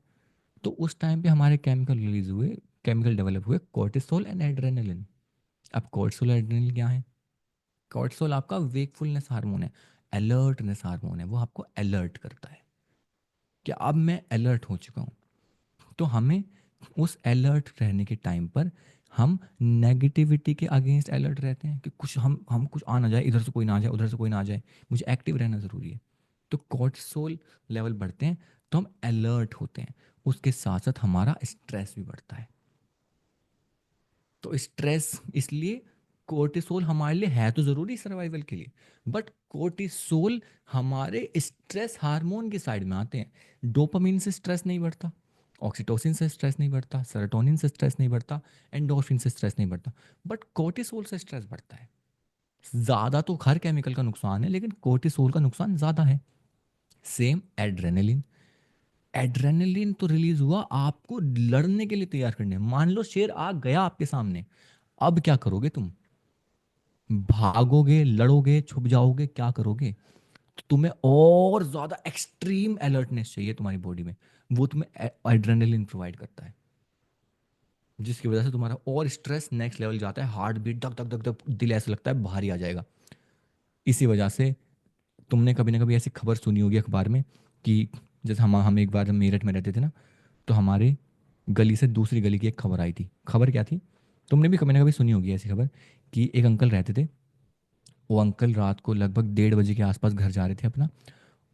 S1: तो उस टाइम पे हमारे केमिकल रिलीज हुए, केमिकल डेवलप हुए कॉर्टिसोल एंड एड्रेनलिन। अब कॉर्टिसोल एड्रेनलिन क्या है? कॉर्टिसोल आपका वेकफुलनेस हार्मोन है, अलर्टनेस हार्मोन है, वो आपको अलर्ट करता है कि अब मैं अलर्ट हो चुका हूँ। तो हमें उस अलर्ट रहने के टाइम पर हम नेगेटिविटी के अगेंस्ट अलर्ट रहते हैं कि कुछ हम कुछ आ ना जाए, इधर से कोई ना आ जाए, उधर से कोई ना आ जाए, मुझे एक्टिव रहना ज़रूरी है। तो कॉर्टिसोल लेवल बढ़ते हैं तो हम अलर्ट होते हैं, उसके साथ साथ हमारा स्ट्रेस भी बढ़ता है। तो स्ट्रेस इसलिए, कोर्टिसोल हमारे लिए है तो ज़रूरी सर्वाइवल के लिए, बट कोर्टिसोल हमारे स्ट्रेस हार्मोन की साइड में आते हैं। डोपामिन से स्ट्रेस नहीं बढ़ता, ऑक्सीटोसिन से स्ट्रेस नहीं बढ़ता, सेरोटोनिन से स्ट्रेस नहीं बढ़ता, एंडोर्फिन से स्ट्रेस नहीं बढ़ता, बट कोर्टिसोल से स्ट्रेस बढ़ता है। ज़्यादा तो हर केमिकल का नुकसान है, लेकिन कोर्टिसोल का नुकसान ज़्यादा है। सेम एड्रेनलिन, एड्रेनलिन तो रिलीज हुआ आपको लड़ने के लिए तैयार करने। मान लो शेर आ गया आपके सामने, अब क्या करोगे तुम? भागोगे, लड़ोगे, छुप जाओगे, क्या करोगे? तो तुम्हें और ज्यादा एक्सट्रीम अलर्टनेस चाहिए तुम्हारी बॉडी में, वो तुम्हें एड्रेनलिन प्रोवाइड करता है, जिसकी वजह से तुम्हारा और स्ट्रेस नेक्स्ट लेवल जाता है, हार्ट बीट धक धक धक धक, दिल ऐसा लगता है भारी आ जाएगा। इसी वजह से तुमने कभी ना कभी ऐसी खबर सुनी होगी अखबार में कि जैसे हम एक बार जब मेरठ में रहते थे ना, तो हमारे गली से दूसरी गली की एक खबर आई थी। खबर क्या थी? तुमने भी कभी ना कभी सुनी होगी ऐसी खबर, कि एक अंकल रहते थे। वो अंकल रात को लगभग 1:30 बजे के आसपास घर जा रहे थे अपना,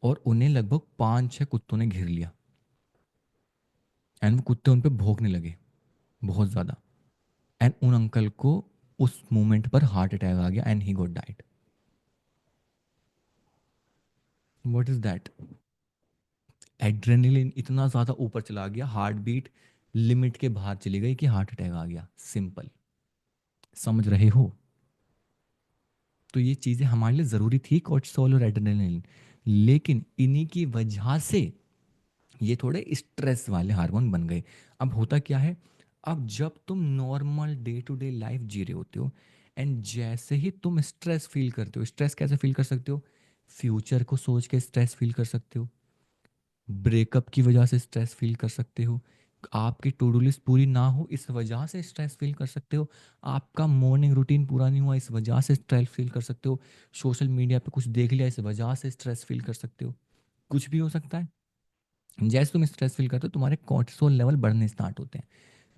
S1: और उन्हें लगभग 5-6 कुत्तों ने घेर लिया, एंड वो कुत्ते उन पे भौंकने लगे बहुत ज़्यादा। एंड उन अंकल को उस मोमेंट पर हार्ट अटैक आ गया and he got died. What is that? Adrenaline इतना ज़्यादा ऊपर चला गया, हार्ट बीट लिमिट के बाहर चली गई कि हार्ट अटैक आ गया, सिंपल। समझ रहे हो? तो ये चीज़ें हमारे लिए ज़रूरी थी, कोर्टिसोल और एड्रेनलिन, लेकिन इन्हीं की वजह से ये थोड़े स्ट्रेस वाले हार्मोन बन गए। अब होता क्या है, अब जब तुम normal day to day life जी रहे होते हो, एंड जैसे ही तुम स्ट्रेस फील करते हो, स्ट्रेस कैसे फील कर सकते हो? फ्यूचर को सोच के स्ट्रेस फील कर सकते हो, ब्रेकअप की वजह से स्ट्रेस फील कर सकते हो, आपकी टू डू लिस्ट पूरी ना हो इस वजह से स्ट्रेस फील कर सकते हो, आपका मॉर्निंग रूटीन पूरा नहीं हुआ इस वजह से स्ट्रेस फील कर सकते हो, सोशल मीडिया पे कुछ देख लिया इस वजह से स्ट्रेस फील कर सकते हो। कुछ भी हो सकता है। जैसे तुम स्ट्रेस फील करते हो, तुम्हारे कॉर्टिसोल लेवल बढ़ने स्टार्ट होते हैं।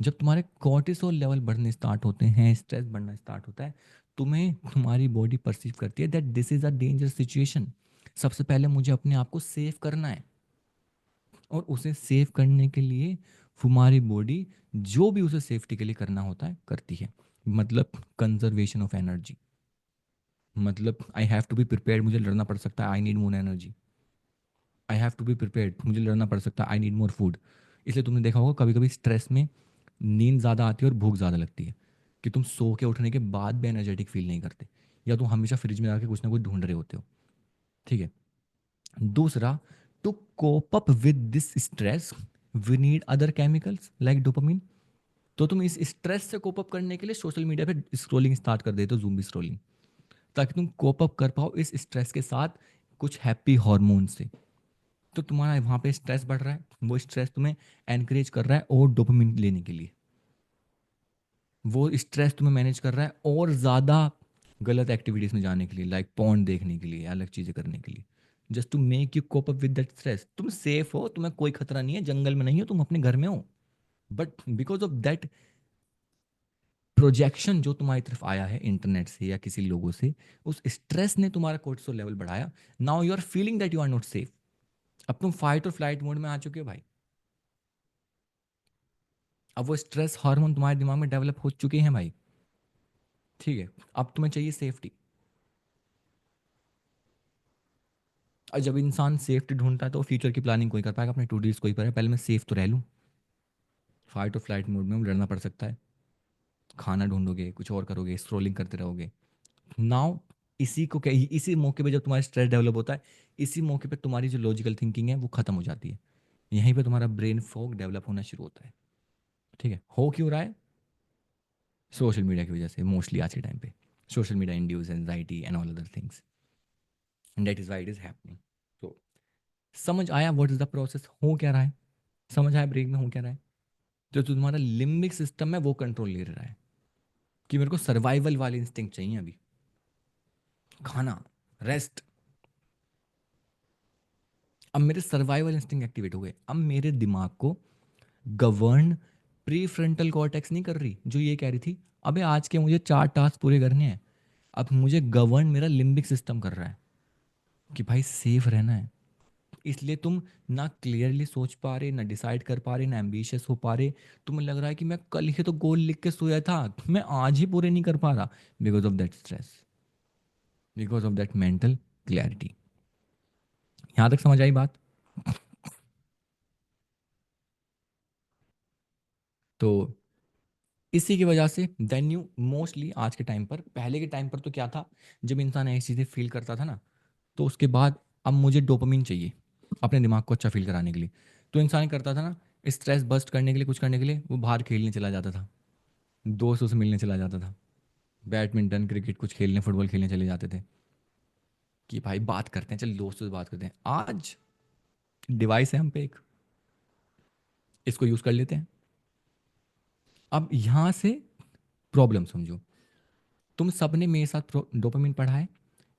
S1: जब तुम्हारे कॉर्टिसोल लेवल बढ़ने स्टार्ट होते हैं, स्ट्रेस बढ़ना स्टार्ट होता है, तुम्हें तुम्हारी बॉडी परसीव करती है that this is a danger situation. सबसे पहले मुझे अपने आप को सेव करना है, और उसे सेव करने के लिए हमारी बॉडी जो भी उसे सेफ्टी के लिए करना होता है करती है। मतलब कंजर्वेशन ऑफ एनर्जी, मतलब I have to be prepared, मुझे लड़ना पड़ सकता है, I need more energy, I have to be prepared, मुझे लड़ना पड़ सकता है, आई नीड मोर फूड। इसलिए तुमने देखा होगा कभी कभी स्ट्रेस में नींद ज़्यादा आती है और भूख ज़्यादा लगती है, कि तुम सो के उठने के बाद भी एनर्जेटिक फील नहीं करते, या तुम हमेशा फ्रिज में जाके कुछ ना कुछ ढूंढ रहे होते हो। ठीक है? दूसरा, to cope up with this stress we need other chemicals like dopamine. तो तुम इस स्ट्रेस से कोप अप करने के लिए सोशल मीडिया पे स्क्रोलिंग स्टार्ट कर देते हो, जूम स्क्रोलिंग, ताकि तुम कोप अप कर पाओ इस स्ट्रेस के साथ कुछ हैप्पी हार्मोन से। तो तुम्हारा वहाँ पे स्ट्रेस बढ़ रहा है, वो स्ट्रेस तुम्हें एनकरेज कर रहा है और डोपामिन लेने के लिए। वो स्ट्रेस तुम्हें मैनेज कर रहा है और ज़्यादा गलत एक्टिविटीज़ में जाने के लिए, लाइक पॉर्न देखने के लिए, अलग चीज़ें करने के लिए, just to make you cope up with that stress. तुम सेफ हो, तुम्हें कोई खतरा नहीं है, जंगल में नहीं हो, तुम अपने घर में हो, but because of that projection जो तुम्हारी तरफ आया है इंटरनेट से या किसी लोगों से, उस स्ट्रेस ने तुम्हारा कोर्टिसोल लेवल बढ़ाया। Now you are feeling that you are not safe. अब तुम फाइट और फ्लाइट मोड में आ चुके हो भाई। अब वो स्ट्रेस हार्मोन तुम्हारे दिमाग में डेवलप हो चुके हैं भाई। ठीक है, अब तुम्हें चाहिए सेफ्टी। और जब इंसान सेफ्टी ढूंढता है तो फ्यूचर की प्लानिंग कोई कर पाएगा, अपने टू डीज कोई करे, पहले मैं सेफ तो रह लूँ। फाइट और फ्लाइट मोड में लड़ना पड़ सकता है, खाना ढूंढोगे, कुछ और करोगे, स्क्रोलिंग करते रहोगे। नाउ इसी को क्या, इसी मौके पे जब तुम्हारा स्ट्रेस डेवलप होता है, इसी मौके पे तुम्हारी जो लॉजिकल थिंकिंग है वो खत्म हो जाती है। यहीं पे तुम्हारा ब्रेन फॉग डेवलप होना शुरू होता है। ठीक है, हो क्यों रहा है? सोशल मीडिया की वजह से मोस्टली आज के टाइम पे। Social media induce anxiety and all other things, and that is why it is happening. तो समझ आया व्हाट इज द प्रोसेस, हो क्या रहा है? समझ आया ब्रेन में हो क्या रहा है? जो तुम्हारा लिम्बिक सिस्टम है वो कंट्रोल ले रहा है कि मेरे को सर्वाइवल वाले इंस्टिंक्ट चाहिए अभी, खाना, रेस्ट। अब मेरे सर्वाइवल इंस्टिंक्ट एक्टिवेट हो गए। अब मेरे दिमाग को गवर्न प्री फ्रंटल कॉर्टेक्स नहीं कर रही, जो ये कह रही थी अबे आज के मुझे 4 टास्क पूरे करने हैं। अब मुझे गवर्न मेरा लिम्बिक सिस्टम कर रहा है कि भाई सेफ रहना है। इसलिए तुम ना क्लियरली सोच पा रहे, ना डिसाइड कर पा रहे, ना एम्बिशियस हो पा रहे। तुम्हें लग रहा है कि मैं कल ही तो गोल लिख के सोया था, मैं आज ही पूरे नहीं कर पा रहा, because of that stress, because of that mental clarity. यहाँ तक समझ आई बात? तो इसी की वजह से देन यू मोस्टली आज के टाइम पर, पहले के टाइम पर तो क्या था, जब इंसान ऐसी चीज़ें फील करता था ना, तो उसके बाद अब मुझे डोपामिन चाहिए अपने दिमाग को अच्छा फील कराने के लिए। तो इंसान करता था ना, स्ट्रेस बस्ट करने के लिए, कुछ करने के लिए, वो बाहर खेलने चला जाता था, दोस्तों से मिलने चला जाता था, बैडमिंटन क्रिकेट कुछ खेलने, फुटबॉल खेलने चले जाते थे कि भाई बात करते हैं, चल दोस्तों से बात करते हैं। आज डिवाइस है हम पे एक, इसको यूज़ कर लेते हैं। अब यहाँ से प्रॉब्लम समझो, तुम सबने मेरे साथ डोपामिन पढ़ा है,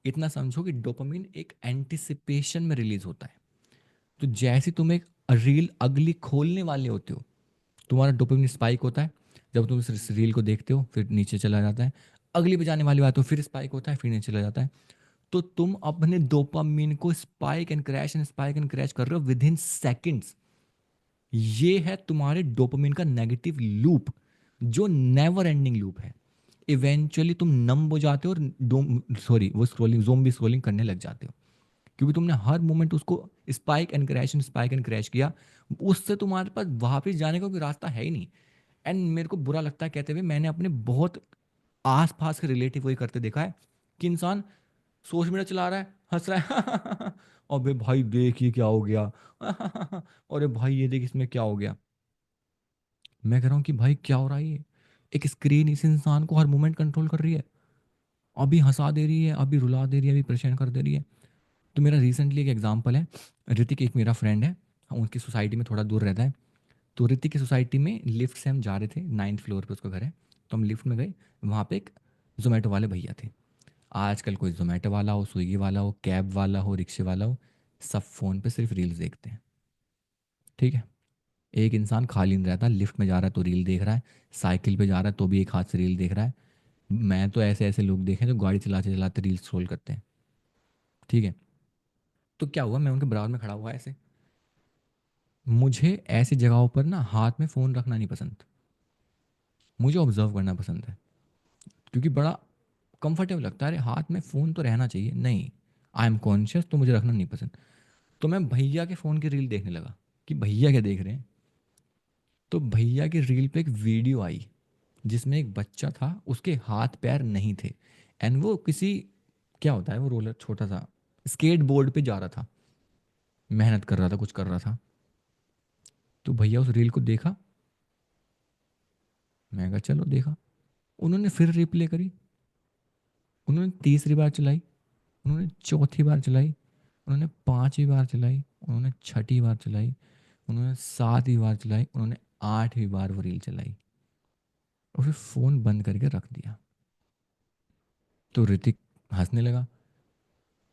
S1: इतना समझो कि डोपामिन एक एंटिसिपेशन में रिलीज होता है। तो जैसे तुम एक रील अगली खोलने वाले होते हो, तुम्हारा डोपामिन स्पाइक होता है। जब तुम इस रील को देखते हो फिर नीचे चला जाता है, अगली पे जाने वाली बात हो फिर स्पाइक होता है, फिर नीचे चला जाता है। तो तुम अपने डोपामिन को स्पाइक एंड क्रैश कर रहे हो विद इन सेकेंड्स। ये है तुम्हारे डोपामिन का नेगेटिव लूप, जो नेवर एंडिंग लूप है। इवेंचुअली तुम नम हो जाते हो और सॉरी वो स्क्रोलिंग, ज़ोंबी स्क्रोलिंग करने लग जाते हो, क्योंकि तुमने हर मोमेंट उसको स्पाइक एंड क्रैश किया। उससे तुम्हारे पास वापस जाने का कोई रास्ता है ही नहीं। एंड मेरे को बुरा लगता है कहते हुए, मैंने अपने बहुत आस पास के रिलेटिव वही करते देखा है कि इंसान सोशल मीडिया चला रहा है, हंस रहा है और बे भाई देख ये क्या हो गया अरे भाई ये देख इसमें क्या हो गया। मैं कह रहा हूँ कि भाई क्या हो रहा है ये? एक स्क्रीन इस इंसान को हर मोमेंट कंट्रोल कर रही है, अभी हंसा दे रही है, अभी रुला दे रही है, अभी परेशान कर दे रही है। तो मेरा रिसेंटली एक एग्जांपल है, ऋतिक एक मेरा फ्रेंड है, हम उनकी सोसाइटी में थोड़ा दूर रहता है। तो ऋतिक की सोसाइटी में लिफ्ट से हम जा रहे थे, 9th फ्लोर पे उसका घर है। तो हम लिफ्ट में गए, वहाँ पे एक जोमेटो वाले भैया थे। आजकल कोई जोमेटो वाला हो, स्विगी वाला हो, कैब वाला हो, रिक्शे वाला हो, सब फ़ोन पे सिर्फ रील्स देखते हैं। ठीक है, एक इंसान खाली नहीं रहता, लिफ्ट में जा रहा है तो रील देख रहा है, साइकिल पे जा रहा है तो भी एक हाथ से रील देख रहा है। मैं तो ऐसे ऐसे लोग देखे हैं जो गाड़ी चलाते चलाते रील स्क्रॉल करते हैं। ठीक है, तो क्या हुआ, मैं उनके बराबर में खड़ा हुआ ऐसे, मुझे ऐसी जगहों पर ना हाथ में फ़ोन रखना नहीं पसंद, मुझे ऑब्जर्व करना पसंद है, क्योंकि बड़ा कंफर्टेबल लगता है। अरे हाथ में फ़ोन तो रहना चाहिए, नहीं, आई एम कॉन्शियस, तो मुझे रखना नहीं पसंद। तो मैं भैया के फ़ोन की रील देखने लगा कि भैया क्या देख रहे हैं। तो भैया की रील पे एक वीडियो आई जिसमें एक बच्चा था, उसके हाथ पैर नहीं थे, एंड वो किसी, क्या होता है वो रोलर, छोटा सा स्केट बोर्ड पे जा रहा था। मेहनत कर रहा था, कुछ कर रहा था, तो भैया उस रील को देखा। मैं कहा चलो देखा। उन्होंने फिर रिप्ले करी, उन्होंने तीसरी बार चलाई, उन्होंने चौथी बार चलाई, उन्होंने पांचवी बार चलाई, उन्होंने छठी बार चलाई, उन्होंने सातवीं बार चलाई, उन्होंने आठवीं बार वो रील चलाई और फिर फ़ोन बंद करके रख दिया। तो ऋतिक हंसने लगा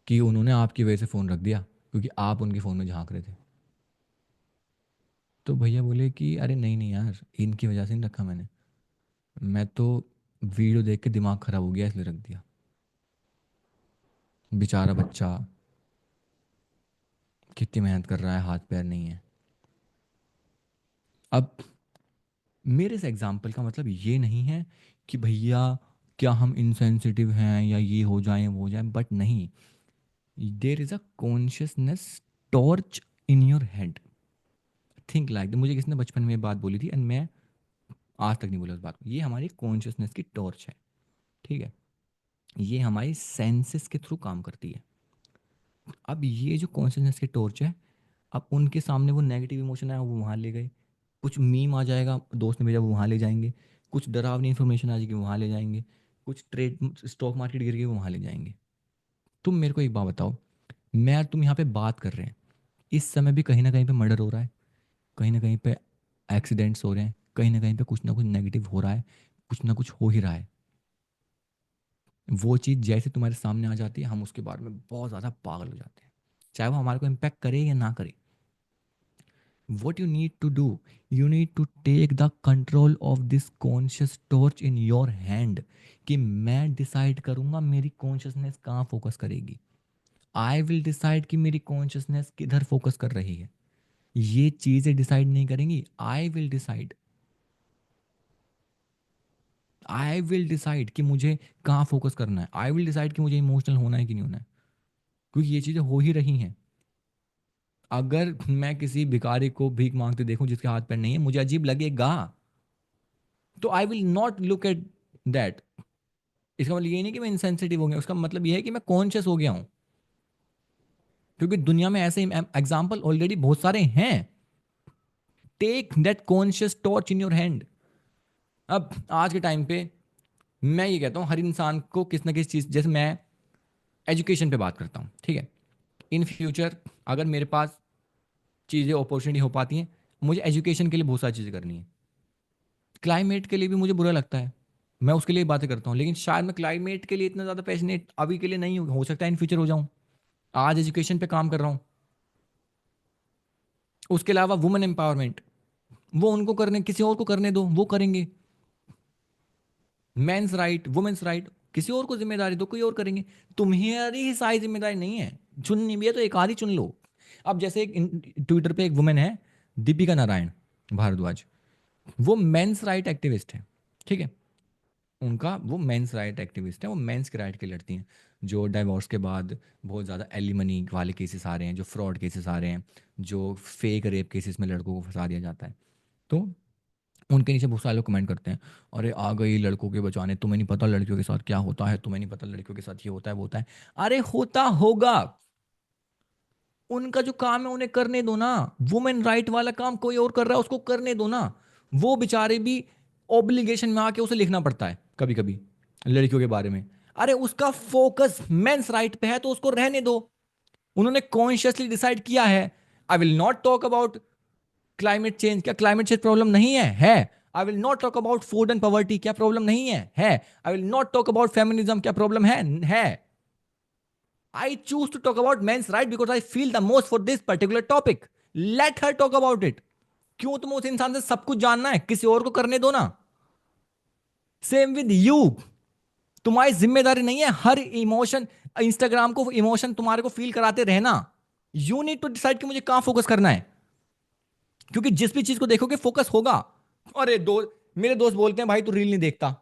S1: कि उन्होंने आपकी वजह से फ़ोन रख दिया क्योंकि आप उनके फ़ोन में झांक रहे थे। तो भैया बोले कि अरे नहीं नहीं यार, इनकी वजह से नहीं रखा मैंने, मैं तो वीडियो देख के दिमाग ख़राब हो गया इसलिए रख दिया। बेचारा बच्चा कितनी मेहनत कर रहा है, हाथ पैर नहीं है। अब मेरे इस एग्जाम्पल का मतलब ये नहीं है कि भैया क्या हम इनसेंसिटिव हैं या ये हो जाए वो हो जाए, बट नहीं, there is a consciousness torch in your head. Think like, मुझे किसी ने बचपन में ये बात बोली थी एंड मैं आज तक नहीं बोला उस बात को। ये हमारी कॉन्शियसनेस की टॉर्च है, ठीक है। ये हमारी सेंसेस के थ्रू काम करती है। अब ये जो कॉन्शियसनेस की टॉर्च है, अब उनके सामने वो नेगेटिव इमोशन आया वो वहाँ ले गए, कुछ मीम आ जाएगा दोस्त ने भेजा वो वहाँ ले जाएंगे, कुछ डरावनी इन्फॉर्मेशन आ जाएगी वहाँ ले जाएंगे, कुछ ट्रेड स्टॉक मार्केट गिर गई वो वहाँ ले जाएंगे। तुम मेरे को एक बात बताओ, मैं और तुम यहाँ पे बात कर रहे हैं, इस समय भी कहीं ना कहीं पे मर्डर हो रहा है, कहीं ना कहीं पे एक्सीडेंट्स हो रहे हैं, कहीं ना कुछ ना कुछ नेगेटिव हो रहा है, कुछ ना कुछ हो ही रहा है। वो चीज़ जैसे तुम्हारे सामने आ जाती है हम उसके बारे में बहुत ज़्यादा पागल हो जाते हैं, चाहे वो हमारे को इम्पैक्ट करे या ना करे। what you need to do, you need to take the control of this conscious torch in your hand, कि मैं डिसाइड करूंगा मेरी कॉन्शियसनेस कहाँ फोकस करेगी। आई विल डिसाइड कि मेरी कॉन्शियसनेस किधर फोकस कर रही है। ये चीजें डिसाइड नहीं करेंगी, I will decide. I will decide कि मुझे कहाँ फोकस करना है, आई विल डिसाइड कि मुझे इमोशनल होना है कि नहीं होना है, क्योंकि ये चीजें हो ही रही हैं। अगर मैं किसी भिखारी को भीख मांगते देखूं जिसके हाथ पैर नहीं है, मुझे अजीब लगेगा, तो I will not look at that. इसका मतलब ये नहीं कि मैं इनसेंसिटिव हो गया, उसका मतलब ये है कि मैं कॉन्शियस हो गया हूं, क्योंकि दुनिया में ऐसे एग्जाम्पल ऑलरेडी बहुत सारे हैं। Take that conscious torch in your hand. अब आज के टाइम पे मैं ये कहता हूं हर इंसान को किस ना किस चीज, जैसे मैं एजुकेशन पे बात करता हूं, ठीक है, इन फ्यूचर अगर मेरे पास चीज़ें अपॉर्चुनिटी हो पाती हैं, मुझे एजुकेशन के लिए बहुत सारी चीज़ें करनी है। क्लाइमेट के लिए भी मुझे बुरा लगता है, मैं उसके लिए बातें करता हूँ, लेकिन शायद मैं क्लाइमेट के लिए इतना ज़्यादा पैशनेट अभी के लिए नहीं हो सकता है इन फ्यूचर हो जाऊँ। आज एजुकेशन पे काम कर रहा हूँ। उसके अलावा वुमेन एम्पावरमेंट, वो उनको करने, किसी और को करने दो, वो करेंगे। मेंस राइट, वुमेन्स राइट, किसी और को जिम्मेदारी दो, कोई और करेंगे। तुम्हारी ही सारी जिम्मेदारी नहीं है, चुननी भी है तो एक आधी चुन लो। अब जैसे एक ट्विटर पे एक वुमेन है, दीपिका नारायण भारद्वाज, वो मेंस राइट एक्टिविस्ट है, ठीक है। उनका वो मेंस राइट एक्टिविस्ट है, वो मेंस के राइट के लड़ती हैं। जो डाइवोर्स के बाद बहुत ज़्यादा एलिमनी वाले केसेस आ रहे हैं, जो फ्रॉड केसेस आ रहे हैं, जो फेक रेप केसेस में लड़कों को फंसा दिया जाता है, तो उनके नीचे बहुत सारे लोग कमेंट करते हैं, अरे आ गई लड़कों के बचाने, तुम्हें नहीं पता लड़कियों के साथ क्या होता है, तुम्हें नहीं पता लड़कियों के साथ ये होता है वो होता है। अरे होता होगा, उनका जो काम है उन्हें करने दो ना। वुमेन राइट वाला काम कोई और कर रहा है, उसको करने दो ना। वो बेचारे भी ऑब्लिगेशन में आके उसे लिखना पड़ता है कभी कभी लड़कियों के बारे में। अरे उसका फोकस मेंस राइट पे है तो उसको रहने दो। उन्होंने कॉन्शियसली डिसाइड किया है, I will not talk about climate change. क्या क्लाइमेट चेंज प्रॉब्लम नहीं है? I will not talk about food and poverty. क्या प्रॉब्लम नहीं है? I will not talk about feminism. क्या प्रॉब्लम है? I choose to talk about men's right because I feel the most for this particular topic. Let her talk about it. क्यों तुम उस इंसान से सब कुछ जानना है? किसी और को करने दो ना। सेम विद यू, तुम्हारी जिम्मेदारी नहीं है हर इमोशन, इंस्टाग्राम को इमोशन तुम्हारे को फील कराते रहना। यू नीड टू डिसाइड कि मुझे कहां फोकस करना है, क्योंकि जिस भी चीज को देखोगे फोकस होगा। अरे मेरे दोस्त बोलते हैं भाई तू रील नहीं देखता।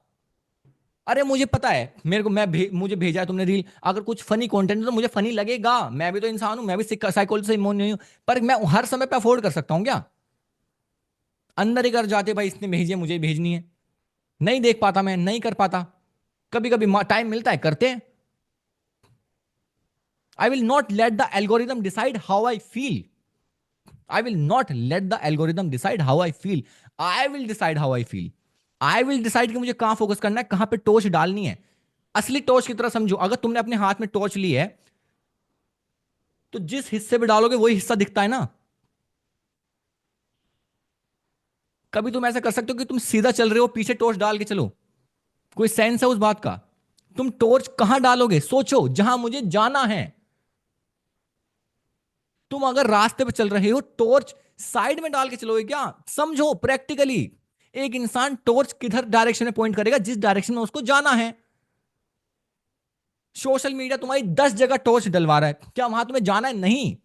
S1: अरे मुझे पता है, मेरे को मुझे भेजा है तुमने रील, अगर कुछ फनी कंटेंट है तो मुझे फनी लगेगा, मैं भी तो इंसान हूं, मैं भी साइकोलॉजी से इम्यून नहीं हूं। पर मैं हर समय पे अफोर्ड कर सकता हूं क्या? अंदर ही कर जाते भाई इसने भेजी है मुझे भेजनी है, नहीं देख पाता, मैं नहीं कर पाता। कभी कभी टाइम मिलता है करते हैं। I will not let the algorithm decide how I feel. I will not let the algorithm decide how I feel. I will decide how I feel. I will decide कि मुझे कहां फोकस करना है, कहां पे टॉर्च डालनी है. असली टॉर्च की तरह समझो, अगर तुमने अपने हाथ में टॉर्च ली है तो जिस हिस्से पे डालोगे वही हिस्सा दिखता है ना. कभी तुम ऐसा कर सकते हो कि तुम सीधा चल रहे हो, पीछे टॉर्च डाल के चलो? कोई सेंस है उस बात का? तुम टॉर्च कहां डालोगे? सोचो, जहां मुझे जाना है. तुम अगर रास्ते पे चल रहे हो, टॉर्च साइड में डाल के चलोगे क्या? समझो प्रैक्टिकली. एक इंसान टॉर्च किधर डायरेक्शन में पॉइंट करेगा? जिस डायरेक्शन में उसको जाना है. सोशल मीडिया तुम्हारी 10 जगह टॉर्च डलवा रहा है, क्या वहां तुम्हें जाना है? नहीं.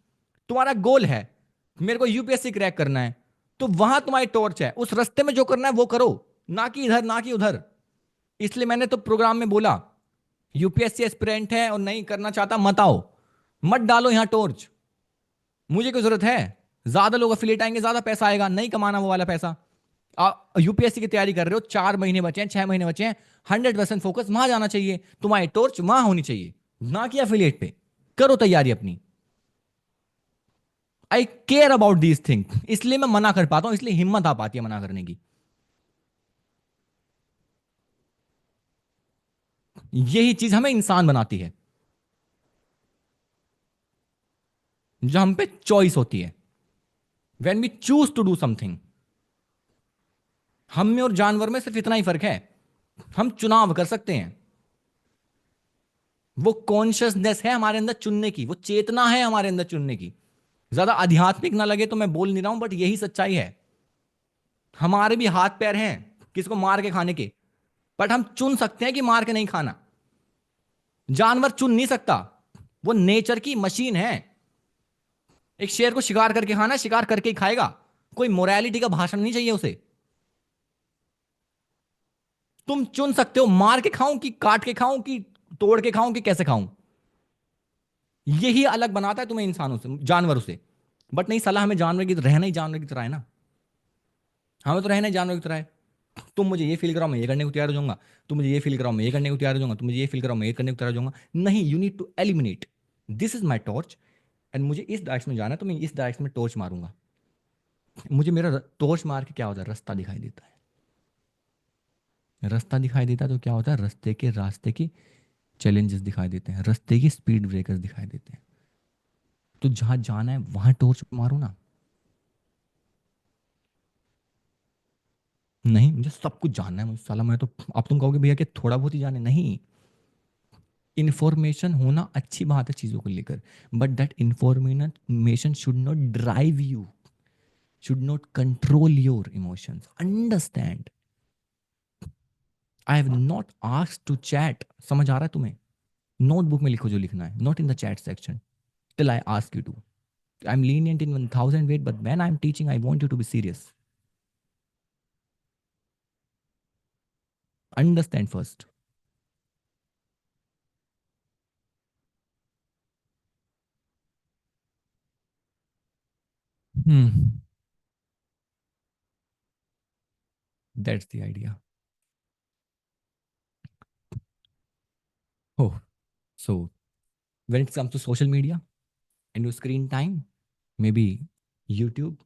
S1: तुम्हारा गोल है, मेरे को यूपीएससी क्रैक करना है, तो वहां तुम्हारी टॉर्च है, उस रास्ते में जो करना है वो करो, ना कि इधर ना कि उधर. इसलिए मैंने तो प्रोग्राम में बोला, यूपीएससी एस्पिरेंट है और नहीं करना चाहता, मत आओ, मत डालो यहां टॉर्च. मुझे कोई जरूरत है? ज्यादा लोग अफिलिएट आएंगे, ज्यादा पैसा आएगा, नहीं कमाना वो वाला पैसा. आप यूपीएससी की तैयारी कर रहे हो, 4 महीने बचे हैं, 6 महीने बचे हैं, 100% फोकस वहां जाना चाहिए, तुम्हारी टॉर्च वहां होनी चाहिए, ना कि अफिलिएट पे. करो तैयारी अपनी. आई केयर अबाउट दीज थिंग, इसलिए मैं मना कर पाता हूं, इसलिए हिम्मत आ पाती है मना करने की. यही चीज हमें इंसान बनाती है, जो हम पे चॉइस होती है. When we choose to do something. हम में और जानवर में सिर्फ इतना ही फर्क है, हम चुनाव कर सकते हैं. वो कॉन्शियसनेस है हमारे अंदर चुनने की, वो चेतना है हमारे अंदर चुनने की. ज्यादा आध्यात्मिक ना लगे तो मैं बोल नहीं रहा हूं, बट यही सच्चाई है. हमारे भी हाथ पैर हैं किसको मार के खाने के, बट हम चुन सकते हैं कि मार के नहीं खाना. जानवर चुन नहीं सकता, वो नेचर की मशीन है. एक शेर को शिकार करके खाना, शिकार करके ही खाएगा. कोई मोरालिटी का भाषण नहीं चाहिए उसे. तुम चुन सकते हो, मार के खाऊं कि काट के खाऊं कि तोड़ के खाऊं कि कैसे खाऊं. यही अलग बनाता है तुम्हें इंसानों से, जानवरों से. बट नहीं, सलाह हमें जानवर की, रहना ही जानवर की तरह है ना. हमें तो रहना ही जानवर की तरह है. तुम मुझे ये फील कराओ, मैं ये करने को तैयार हो जाऊंगा. तुम मुझे ये फील कराओ, मैं ये करने को तैयार हो जाऊंगा. तुम मुझे ये फील कराओ, मैं ये करने को तैयार हो जाऊंगा. नहीं, you need to eliminate. This is my torch, and मुझे इस डायरेक्शन में जाना है, तो मैं इस डायरेक्शन में टॉर्च मारूंगा. मुझे मेरा टॉर्च मार के क्या होता है? रास्ता दिखाई देता है. रास्ता दिखाई देता है तो क्या होता है? रास्ते के चैलेंजेस दिखाई देते हैं, रास्ते की स्पीड ब्रेकर्स दिखाई देते हैं. तो जहां जाना है वहां टॉर्च मारो ना. नहीं, मुझे सब कुछ जानना है, मुझे साला, मैं तो, अब तुम कहोगे भैया कि थोड़ा बहुत ही जाने, नहीं. इंफॉर्मेशन होना अच्छी बात है चीजों को लेकर, but that information should not drive you, should not control your emotions. Understand. I have not asked to chat. समझ आ रहा है तुम्हें? नोटबुक में लिखो जो लिखना है, not in the chat section, till I ask you to. I am lenient in 1000 ways, but when I'm teaching, I want you to be serious. Understand first. Hmm. That's the idea. Oh, so when it comes to social media and your screen time, maybe YouTube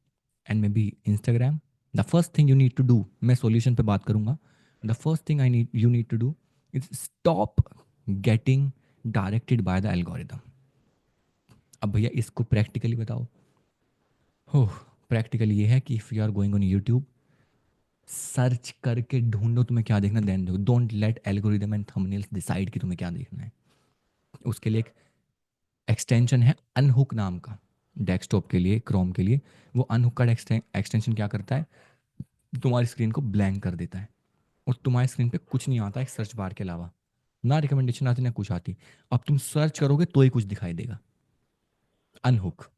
S1: and maybe Instagram, the first thing you need to do, मैं solution पे बात करूंगा. The first thing you need to do is stop getting directed by the algorithm. अब भैया इसको practically बताओ. हो, practically ये है कि if you are going on YouTube, search करके ढूंढो तुम्हें क्या देखना, देन दो. Don't let algorithm and thumbnails decide कि तुम्हें क्या देखना है. उसके लिए एक एक्सटेंशन है अनहुक नाम का, डेस्कटॉप के लिए, क्रोम के लिए. वो अनहुक का एक्सटेंशन क्या करता है? तुम्हारी स्क्रीन को ब्लैंक कर देता है, और तुम्हारी स्क्रीन पे कुछ नहीं आता एक सर्च बार के अलावा. ना रिकमेंडेशन आती ना कुछ आती. अब तुम सर्च करोगे तो ही कुछ दिखाई देगा. अनहुक.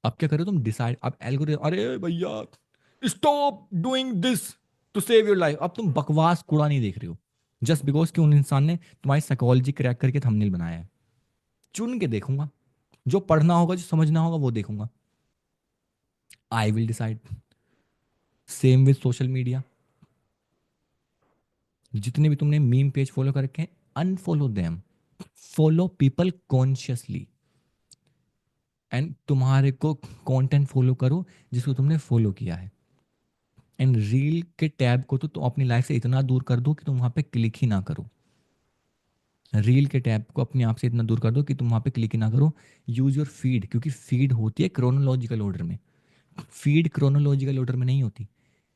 S1: अब क्या करो तुम? डिसाइड. अब एल्गोरिथम, अरे भैया stop doing this to save your life. अब तुम बकवास कूड़ा नहीं देख रहे हो, जस्ट बिकॉज कि उन इंसान ने तुम्हारी साइकोलॉजी क्रैक करके थंबनेल बनाया है. चुन के देखूंगा, जो पढ़ना होगा, जो समझना होगा वो देखूंगा. I will decide. Same with social media. जितने भी तुमने मीम पेज फॉलो कर रखे हैं, unfollow them. Follow people consciously. And तुम्हारे को कंटेंट फॉलो करो जिसको तुमने फॉलो किया है। एंड रील के टैब को तो तुम अपनी लाइफ से इतना दूर कर दो कि तुम वहाँ पे क्लिक ही ना करो। रील के टैब को अपने आप से इतना दूर कर दो कि तुम वहाँ पे क्लिक ही ना करो। यूज योर फीड, क्योंकि फीड होती है क्रोनोलॉजिकल ऑर्डर में, फीड क्रोनोलॉजिकल ऑर्डर में नहीं होती।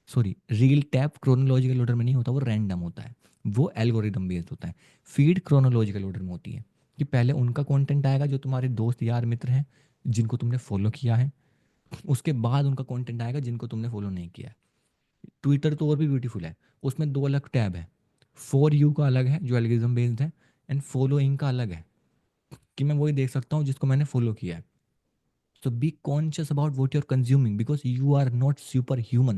S1: Sorry, reel tab chronological order में नहीं होता, वो रैंडम होता है, वो एल्गोरिदम बेस्ड होता है। फीड क्रोनोलॉजिकल ऑर्डर में होती है कि पहले उनका कंटेंट आएगा जो तुम्हारे दोस्त यार मित्र हैं, जिनको तुमने फॉलो किया है, उसके बाद उनका कंटेंट आएगा जिनको तुमने फॉलो नहीं किया है। ट्विटर तो और भी ब्यूटीफुल है, उसमें दो अलग टैब है। फॉर यू का अलग है जो एल्गोरिदम बेस्ड है, एंड फॉलोइंग का अलग है कि मैं वही देख सकता हूँ जिसको मैंने फॉलो किया है। So be conscious about what you're consuming because you are not superhuman.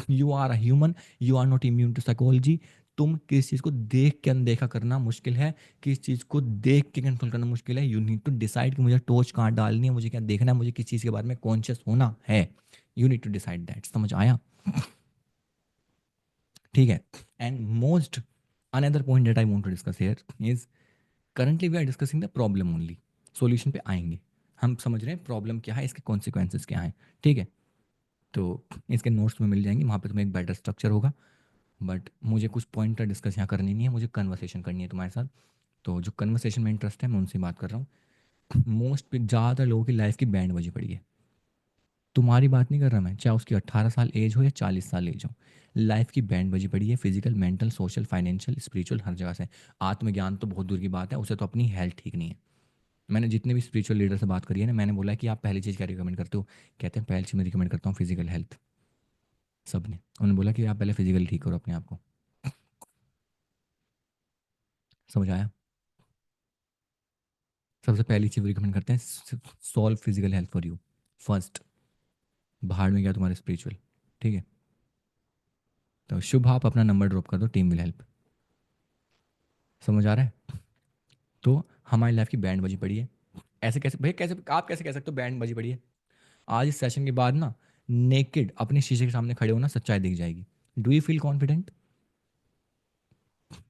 S1: You are a human. You are not immune to psychology. तुम किस चीज़ को देख के अनदेखा करना मुश्किल है, किस चीज़ को देख के कंट्रोल करना मुश्किल है। यू नीड टू डिसाइड कि मुझे टॉर्च कहाँ डालनी है, मुझे क्या देखना है, मुझे किस चीज़ के बारे में कॉन्शियस होना है। You need to decide that. समझ आया? ठीक है। And most another point that I want to discuss here is, currently we are discussing the problem only, solution पे आएंगे। हम समझ रहे हैं प्रॉब्लम क्या है, इसके कॉन्सिक्वेंसेस क्या हैं। ठीक है, तो इसके नोट्स में मिल जाएंगे, वहाँ पे तुम्हें एक बेटर स्ट्रक्चर होगा। बट मुझे कुछ पॉइंटर डिस्कस यहाँ करनी नहीं है, मुझे कन्वर्सेशन करनी है तुम्हारे साथ। तो जो कन्वर्सेशन में इंटरेस्ट है मैं उनसे बात कर रहा हूँ। मोस्ट ज़्यादा लोगों की लाइफ की बैंड बजी पड़ी है। तुम्हारी बात नहीं कर रहा मैं, चाहे उसकी 18 साल एज हो या 40 साल एज हो, लाइफ की बैंड बजी पड़ी है। Physical, mental, social, financial, spiritual, हर जगह से। आत्मज्ञान तो बहुत दूर की बात है, उसे तो अपनी हेल्थ ठीक नहीं है। मैंने जितने भी स्पिरिचुअल लीडर से बात करी है ना, मैंने बोला कि आप पहली चीज़ क्या रिकमेंड करते हो, कहते हैं पहली चीज़ मैं रिकमेंड करता हूँ फिजिकल हेल्थ। सब ने उन्होंने बोला कि आप पहले फिजिकली ठीक करो अपने आप को। समझ आया? सबसे पहली चीज़ रिकमेंड करते हैं, solve physical health for you first. बाहर में गया तुम्हारे स्पिरिचुअल। ठीक है, तो शुभ आप अपना नंबर ड्रॉप कर दो, टीम विल हेल्प। समझ आ रहा है? तो हमारी लाइफ की बैंड बजी पड़ी है। ऐसे कैसे भाई, कैसे आप कैसे कह सकते हो बैंड बजी पड़ी है? आज इस सेशन के बाद ना, नेकेड अपने शीशे के सामने खड़े होना, सच्चाई दिख जाएगी। Do you feel confident?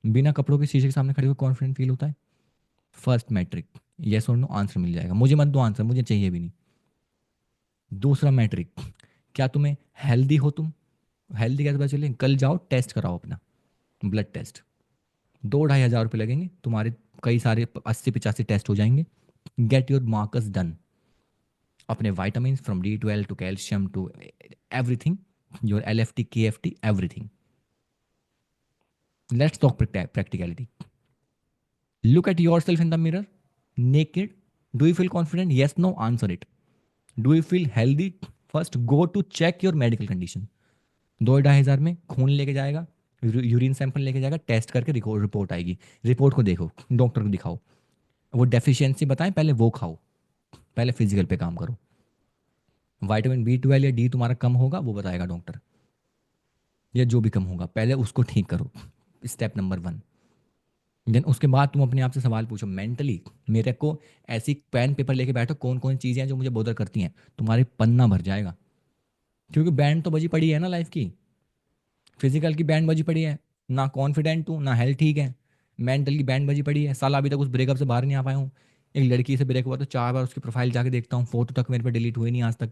S1: बिना कपड़ों के शीशे के सामने खड़े हुए कॉन्फिडेंट फील होता है? फर्स्ट मैट्रिक, येस और नो आंसर मिल जाएगा। मुझे मत दो आंसर, मुझे चाहिए भी नहीं। दूसरा मैट्रिक, क्या तुम्हें हेल्दी हो तुम? हेल्दी कैसे पता चले? कल जाओ टेस्ट कराओ अपना, ब्लड टेस्ट। 2-2,500 रुपये लगेंगे तुम्हारे, कई सारे 80-85 टेस्ट हो जाएंगे। गेट योर मार्कर्स डन, अपने vitamin from D12 to calcium to everything, your LFT KFT everything. Let's talk practicality. Look at yourself in the mirror naked. Do you feel confident? Yes no answer it. Do you feel healthy? First go to check your medical condition. 2-2,500 में खून लेके जाएगा, urine sample लेके जाएगा, test करके report आएगी। Report को देखो, डॉक्टर को दिखाओ, वो डेफिशिएंसी बताएं, पहले वो खाओ, पहले फिजिकल पे काम करो। विटामिन B12 या डी तुम्हारा कम होगा, वो बताएगा डॉक्टर, या जो भी कम होगा पहले उसको ठीक करो। Step number 1। देन उसके बाद तुम अपने आप से सवाल पूछो मेंटली, मेरे को ऐसी पेन पेपर लेके बैठो, कौन कौन चीज़ें हैं जो मुझे बोदर करती हैं, तुम्हारे पन्ना भर जाएगा। क्योंकि बैंड तो बजी पड़ी है ना लाइफ की। फिजिकल की बैंड बजी पड़ी है, ना कॉन्फिडेंट हूँ, ना हेल्थ ठीक है। मेंटल की बैंड बजी पड़ी है, साला अभी तक उस ब्रेकअप से बाहर नहीं आ पाया हूँ। एक लड़की से ब्रेक हुआ तो 4 बार उसकी प्रोफाइल जाके देखता हूँ, फोटो तक मेरे पे डिलीट हुई नहीं आज तक।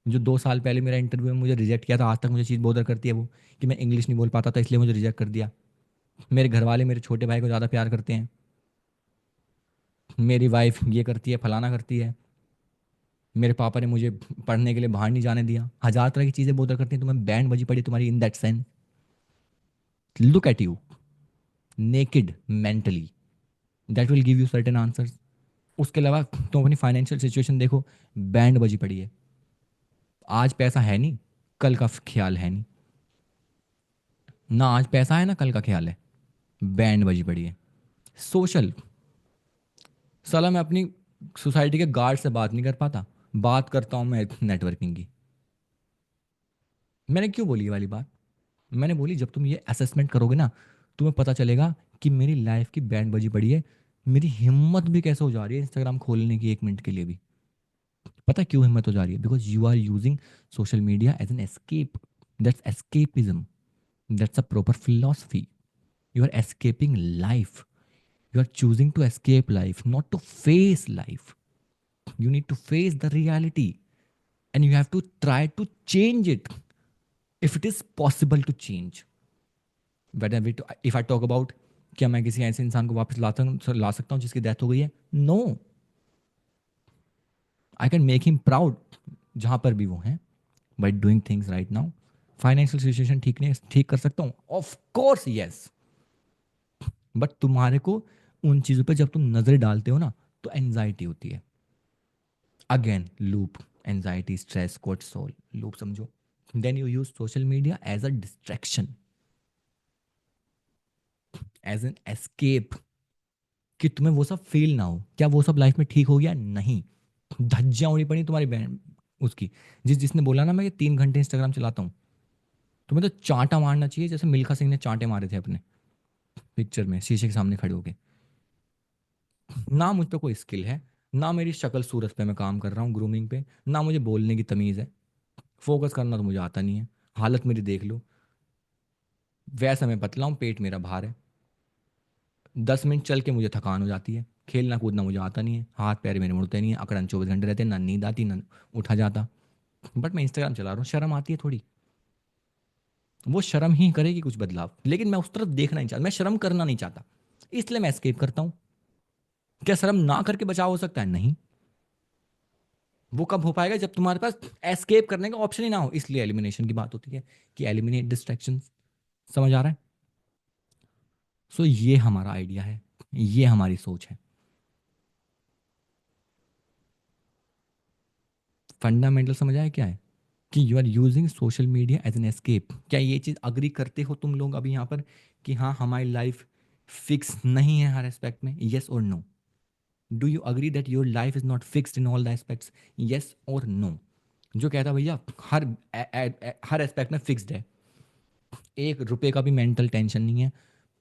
S1: जो 2 साल पहले मेरा इंटरव्यू में मुझे रिजेक्ट किया था, आज तक मुझे चीज़ बोदर करती है वो, कि मैं इंग्लिश नहीं बोल पाता था इसलिए मुझे रिजेक्ट कर दिया। मेरे घर वाले मेरे छोटे भाई को ज़्यादा प्यार करते हैं, मेरी वाइफ ये करती है, फलाना करती है, मेरे पापा ने मुझे पढ़ने के लिए बाहर नहीं जाने दिया, हजार तरह की चीज़ें बोदर करती हैं। तुम्हें बैंड बजी पड़ी तुम्हारी in that sense. Look at you naked mentally, that will give you certain answers. उसके अलावा तुम अपनी फाइनेंशियल सिचुएशन देखो, बैंड बजी पड़ी है। आज पैसा है नहीं, कल का ख्याल है नहीं। ना आज पैसा है ना कल का ख्याल है, बैंड बजी पड़ी है। सोशल, साला मैं अपनी सोसाइटी के गार्ड से बात नहीं कर पाता, बात करता हूँ मैं नेटवर्किंग की। मैंने क्यों बोली ये वाली बात? मैंने बोली जब तुम ये असेसमेंट करोगे ना, तुम्हें पता चलेगा कि मेरी लाइफ की बैंड बजी पड़ी है। मेरी हिम्मत भी कैसे हो जा रही है इंस्टाग्राम खोलने की 1 मिनट के लिए भी। पता है क्यों हिम्मत हो जा रही है? Because you are using social media as an escape. That's escapism, that's a proper philosophy. You are escaping life, you are choosing to escape life, not to face life. You need to face the reality and you have to try to change it if it is possible to change. Whether we if I talk about क्या मैं किसी ऐसे इंसान को वापस ला सकता हूँ जिसकी डेथ हो गई है? No, I can make him proud जहां पर भी वो हैं by doing things right now. Financial situation ठीक नहीं ठीक कर सकता हूँ? Of course yes. बट तुम्हारे को उन चीज़ों पे जब तुम नज़र डालते हो ना तो एंजाइटी होती है। Again loop, anxiety, stress, cortisol, loop समझो। Then you use social media as a distraction, as an escape, कि तुम्हें वो सब फील ना हो। क्या वो सब लाइफ में ठीक हो गया? नहीं, धज्जियां उड़ी पड़ी तुम्हारी बहन उसकी। जिसने बोला ना मैं ये 3 घंटे इंस्टाग्राम चलाता हूँ, तुम्हें तो चांटा मारना चाहिए जैसे मिल्खा सिंह ने चांटे मारे थे अपने पिक्चर में शीशे के सामने खड़े होके। ना मुझ पे कोई स्किल है, ना मेरी शक्ल सूरत पे मैं काम कर रहा हूँ ग्रूमिंग पे, ना मुझे बोलने की तमीज़ है, फोकस करना तो मुझे आता नहीं है। हालत मेरी देख लो, वैसा मैं पतला हूँ, पेट मेरा भार है, 10 मिनट चल के मुझे थकान हो जाती है, खेलना कूदना मुझे आता नहीं है, हाथ पैर मेरे मुड़ते नहीं है, अकड़न 24 घंटे रहते हैं, ना नींद आती ना उठा जाता। बट मैं इंस्टाग्राम चला रहा हूँ, शर्म आती है थोड़ी। वो शर्म ही करेगी कुछ बदलाव, लेकिन मैं उस तरफ देखना नहीं चाहता, मैं शर्म करना नहीं चाहता, इसलिए मैं एस्केप करता हूँ। क्या शर्म ना करके बचाव हो सकता है? नहीं। वो कब हो पाएगा? जब तुम्हारे पास एस्केप करने का ऑप्शन ही ना हो, इसलिए एलिमिनेशन की बात होती है कि एलिमिनेट डिस्ट्रैक्शन। समझ आ रहा है? सो ये हमारा आइडिया है, ये हमारी सोच है। फंडामेंटल समझ आया क्या है? कि you are using social media as an escape. क्या ये चीज़ अग्री करते हो तुम लोग अभी यहाँ पर कि हाँ हमारी लाइफ फिक्स नहीं है हर एस्पेक्ट में? येस और no? Do you agree that your life is not fixed in all the aspects? Yes और नो? जो कहता है भैया हर एस्पेक्ट में फिक्स्ड है, 1 रुपए का भी मेंटल टेंशन नहीं है,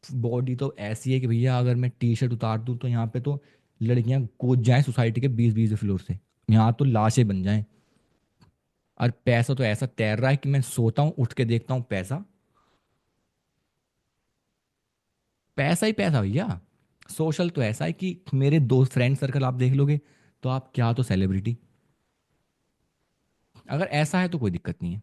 S1: बॉडी तो ऐसी है कि भैया अगर मैं टी शर्ट उतार दूँ तो यहाँ पे तो लड़कियां कूद जाएं सोसाइटी के 20-20 फ्लोर से, यहाँ तो लाशें बन जाएं। और पैसा तो ऐसा तैर रहा है कि मैं सोता हूँ उठ के देखता हूँ पैसा, पैसा ही पैसा भैया। सोशल तो ऐसा है कि मेरे दोस्त फ्रेंड सर्कल आप देख लोगे तो आप क्या तो सेलिब्रिटी। अगर ऐसा है तो कोई दिक्कत नहीं है,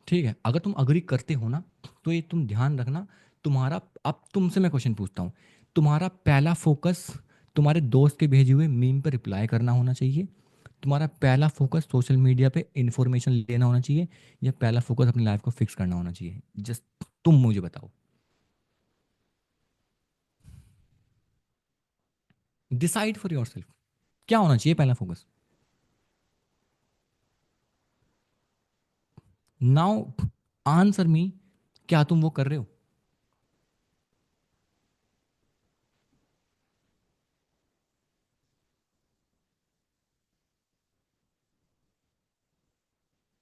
S1: ठीक है। अगर तुम अग्री करते हो ना तो ये तुम ध्यान रखना, तुम्हारा, अब तुमसे मैं क्वेश्चन पूछता हूँ, तुम्हारा पहला फोकस तुम्हारे दोस्त के भेजे हुए मीम पर रिप्लाई करना होना चाहिए, तुम्हारा पहला फोकस सोशल मीडिया पे इंफॉर्मेशन लेना होना चाहिए, या पहला फोकस अपनी लाइफ को फिक्स करना होना चाहिए? जस्ट तुम मुझे बताओ। डिसाइड फॉर योर सेल्फ, क्या होना चाहिए पहला फोकस? नाउ आंसर मी, क्या तुम वो कर रहे हो?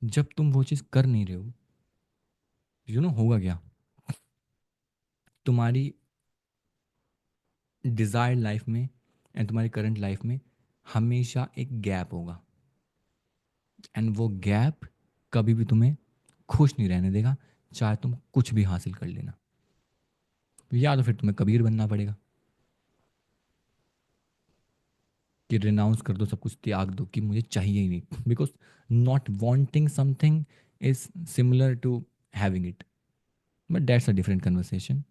S1: जब तुम वो चीज़ कर नहीं रहे हो, यू नो होगा क्या? तुम्हारी डिज़ायर्ड लाइफ में एंड तुम्हारी करंट लाइफ में हमेशा एक गैप होगा, एंड वो गैप कभी भी तुम्हें खुश नहीं रहने देगा, चाहे तुम कुछ भी हासिल कर लेना। या तो फिर तुम्हें कबीर बनना पड़ेगा कि रिनाउंस कर दो, सब कुछ त्याग दो कि मुझे चाहिए ही नहीं, because not wanting something is similar to having it, but that's a different conversation.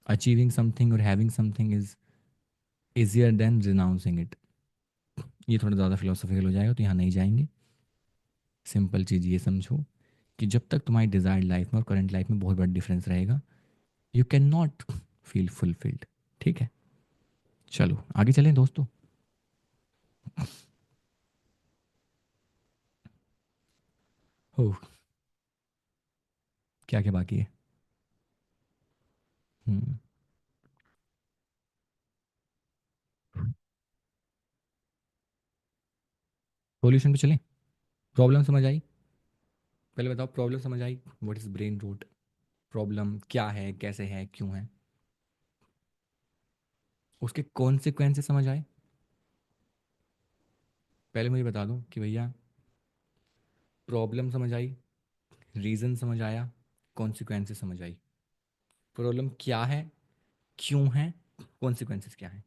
S1: Achieving something और having something is easier than renouncing it. ये थोड़ा ज़्यादा फिलोसफिकल हो जाएगा तो यहाँ नहीं जाएंगे। सिंपल चीज़ ये समझो कि जब तक तुम्हारी डिज़ायर्ड लाइफ में और करंट लाइफ में बहुत बड़ा डिफरेंस रहेगा, you can not feel fulfilled. ठीक है, चलो आगे चलें दोस्तों। हो, क्या क्या बाकी है? हम्म। सॉल्यूशन पे चलें? प्रॉब्लम समझ आई? पहले बताओ, प्रॉब्लम समझ आई? What is brain rot? Problem क्या है, कैसे है, क्यों है? उसके कॉन्सिक्वेंसेस समझ आए? पहले मुझे बता दो कि भैया प्रॉब्लम समझ आई, रीज़न समझ आया, कॉन्सिक्वेंसेस समझ आई। प्रॉब्लम क्या है, क्यों है, कॉन्सिक्वेंसेस क्या है?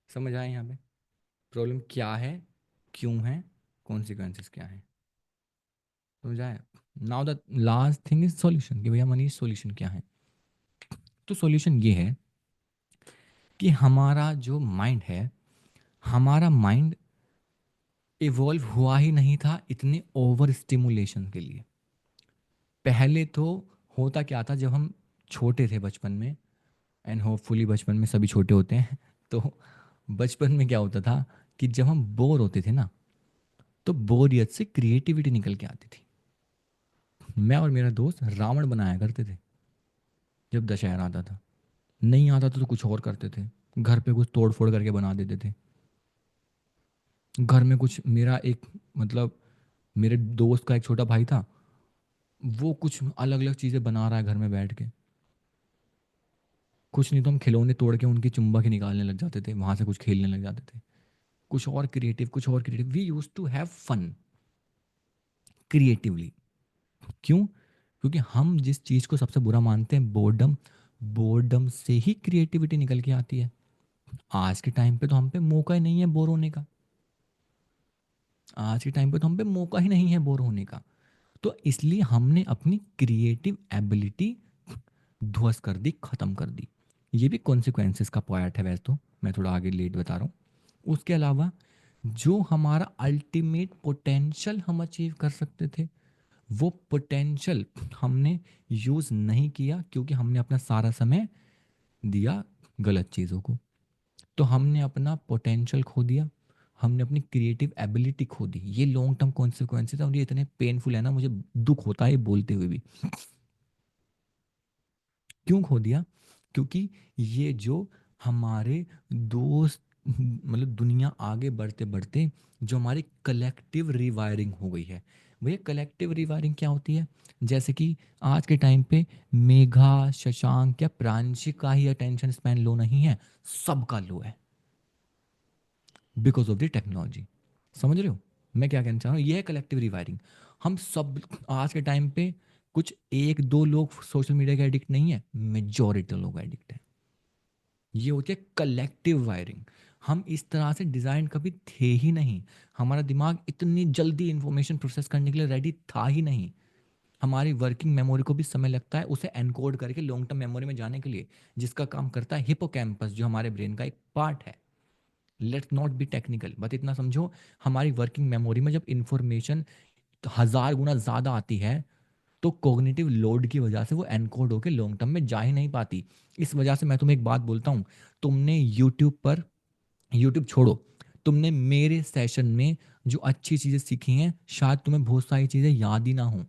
S1: समझ आए यहाँ पे? प्रॉब्लम क्या है, क्यों है, कॉन्सिक्वेंसेस क्या है? समझ आए? Now the last thing is solution, कि भैया मनीष सॉल्यूशन क्या है? तो सॉल्यूशन ये है कि हमारा जो माइंड है, हमारा माइंड इवॉल्व हुआ ही नहीं था इतने ओवर स्टिमुलेशन के लिए। पहले तो होता क्या था, जब हम छोटे थे बचपन में, एंड होपफुली बचपन में सभी छोटे होते हैं तो बचपन में क्या होता था कि जब हम बोर होते थे ना, तो बोरियत से क्रिएटिविटी निकल के आती थी। मैं और मेरा दोस्त रावण बनाया करते थे जब दशहरा आता था। नहीं आता था तो कुछ और करते थे, घर पे कुछ तोड़ फोड़ करके बना देते थे। घर में कुछ, मेरा एक मतलब मेरे दोस्त का एक छोटा भाई था, वो कुछ अलग अलग चीज़ें बना रहा है घर में बैठ के। कुछ नहीं तो हम खिलौने तोड़ के उनकी चुंबक ही निकालने लग जाते थे, वहां से कुछ खेलने लग जाते थे। कुछ और क्रिएटिव, कुछ और creative, we use to have fun creatively. क्यों? क्योंकि हम जिस चीज़ को सबसे बुरा मानते हैं, बोर्डम, बोर्डम से ही क्रिएटिविटी निकल के आती है। आज के टाइम पे तो हम पे मौका ही नहीं है बोर होने का। आज के टाइम पे तो हम पे मौका ही नहीं है बोर होने का। तो इसलिए हमने अपनी क्रिएटिव एबिलिटी ध्वस्त कर दी, खत्म कर दी। ये भी कॉन्सिक्वेंसेस का पॉइंट है वैसे तो, मैं थोड़ा आगे लेट बता रहा हूँ। उसके अलावा जो हमारा अल्टीमेट पोटेंशियल हम अचीव कर सकते थे, वो पोटेंशियल हमने यूज़ नहीं किया, क्योंकि हमने अपना सारा समय दिया गलत चीज़ों को। तो हमने अपना पोटेंशियल खो दिया, हमने अपनी क्रिएटिव एबिलिटी खो दी। ये लॉन्ग टर्म कॉन्सिक्वेंसेस है और ये इतने पेनफुल है ना, मुझे दुख होता है ये बोलते हुए भी। क्यों खो दिया? क्योंकि ये जो हमारे दोस्त, मतलब दुनिया आगे बढ़ते बढ़ते जो हमारी कलेक्टिव रिवायरिंग हो गई है, भैया कलेक्टिव रिवायरिंग क्या होती है? जैसे कि आज के टाइम पे मेघा, शशांक या प्रांशी का ही अटेंशन स्पैन लो नहीं है, सबका लो है, बिकॉज ऑफ द टेक्नोलॉजी। समझ रहे हो मैं क्या कहना चाह रहा हूँ? ये है कलेक्टिव रिवायरिंग। हम सब आज के टाइम पे, कुछ एक दो लोग सोशल मीडिया के एडिक्ट नहीं है, मेजॉरिटी लोग एडिक्ट है। ये होती है कलेक्टिव वायरिंग। हम इस तरह से डिज़ाइन कभी थे ही नहीं। हमारा दिमाग इतनी जल्दी इंफॉर्मेशन प्रोसेस करने के लिए रेडी था ही नहीं। हमारी वर्किंग मेमोरी को भी समय लगता है उसे एनकोड करके लॉन्ग टर्म मेमोरी में जाने के लिए, जिसका काम करता है हिपोकैम्पस, जो हमारे ब्रेन का एक पार्ट है। Let's not be technical, but इतना समझो, हमारी वर्किंग मेमोरी में जब इंफॉर्मेशन 1000 गुना ज़्यादा आती है, तो कॉग्निटिव लोड की वजह से वो एनकोड होकर लॉन्ग टर्म में जा ही नहीं पाती। इस वजह से मैं तुम्हें एक बात बोलता हूँ, तुमने यूट्यूब पर, यूट्यूब छोड़ो, तुमने मेरे सेशन में जो अच्छी चीज़ें सीखी हैं, शायद तुम्हें बहुत सारी चीज़ें याद ही ना हो।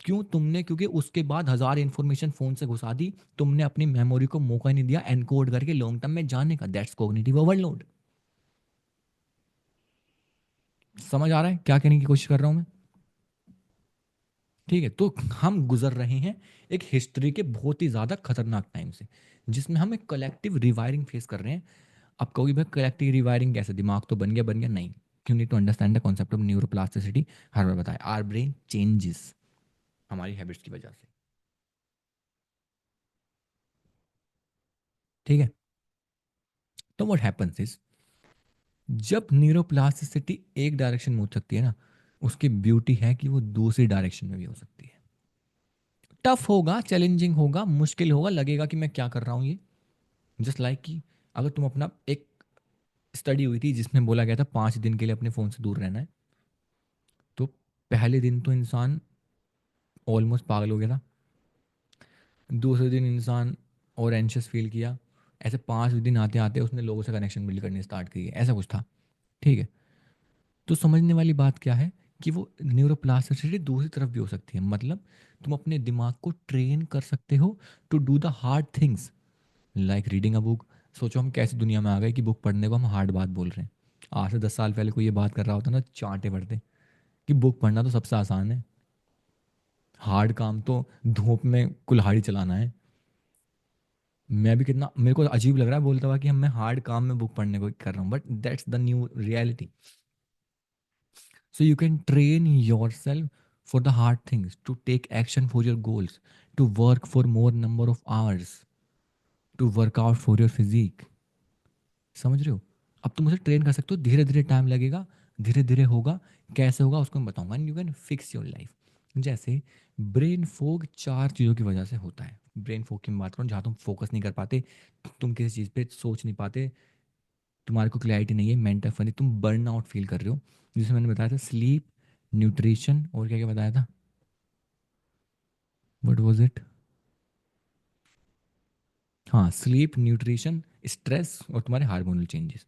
S1: क्यों? तुमने, क्योंकि उसके बाद 1000 इंफॉर्मेशन फोन से घुसा दी, तुमने अपनी मेमोरी को मौका ही नहीं दिया एनकोड करके लॉन्ग टर्म में जाने का। That's cognitive overload. समझ आ रहा है क्या कहने की कोशिश कर रहा हूं मैं? ठीक है, तो हम गुजर रहे हैं एक हिस्ट्री के बहुत ही ज़्यादा खतरनाक टाइम से, जिसमें हम एक कलेक्टिव रिवायरिंग फेस कर रहे हैं। अब कहोगे भाई कलेक्टिव रिवायरिंग कैसे, दिमाग तो बन गया, बन गया नहीं। You need to understand the concept of neuroplasticity. हर बार बताया, आर ब्रेन चेंजेस हमारी हैबिट्स की वजह से। ठीक है, तो व्हाट हैपेंस इज, जब न्यूरोप्लास्टिसिटी एक डायरेक्शन में हो सकती है ना, उसकी ब्यूटी है कि वो दूसरी डायरेक्शन में भी हो सकती है। टफ होगा, चैलेंजिंग होगा, मुश्किल होगा, लगेगा कि मैं क्या कर रहा हूँ ये। जस्ट लाइक कि अगर तुम अपना एक स्टडी हुई थी जिसमें बोला गया था 5 दिन के लिए अपने फ़ोन से दूर रहना है, तो पहले दिन तो इंसान ऑलमोस्ट पागल हो गया था, दूसरे दिन इंसान और एंशियस फील किया, ऐसे 5 दिन आते आते उसने लोगों से कनेक्शन बिल्ड करनी स्टार्ट की, ऐसा कुछ था। ठीक है, तो समझने वाली बात क्या है कि वो न्यूरोप्लास्टिसिटी दूसरी तरफ भी हो सकती है। मतलब तुम अपने दिमाग को ट्रेन कर सकते हो to do the hard things, like reading a book. सोचो हम कैसी दुनिया में आ गए कि बुक पढ़ने को हम हार्ड बात बोल रहे हैं। आज से 10 साल पहले कोई ये बात कर रहा होता ना, चांटे पड़ते कि बुक पढ़ना तो सबसे आसान है, हार्ड काम तो धूप में कुल्हाड़ी चलाना है। मैं भी कितना, मेरे को अजीब लग रहा है बोलता हुआ कि हम, मैं हार्ड काम में बुक पढ़ने को कर रहा हूँ, but that's the new reality. So you can train yourself for the hard things, to take action for your goals, to work for more number of hours. To work out for your physique. समझ रहे हो? अब तुम उसे train कर सकते हो, धीरे धीरे टाइम लगेगा, धीरे धीरे होगा। कैसे होगा उसको मैं बताऊंगा, and you can fix your life. जैसे ब्रेन फोग 4 चीज़ों की वजह से होता है। ब्रेन फोग की मैं बात करूँ, जहाँ तुम फोकस नहीं कर पाते, तुम किसी चीज़ पे सोच नहीं पाते, तुम्हारे को क्लैरिटी नहीं है, मेंटल फनी, तुम बर्न आउट फील कर रहे हो। जिसे मैंने बताया था स्लीप, न्यूट्रिशन, और क्या क्या बताया था, व्हाट वाज इट? हाँ, स्लीप, न्यूट्रिशन, स्ट्रेस और तुम्हारे हार्मोनल चेंजेस।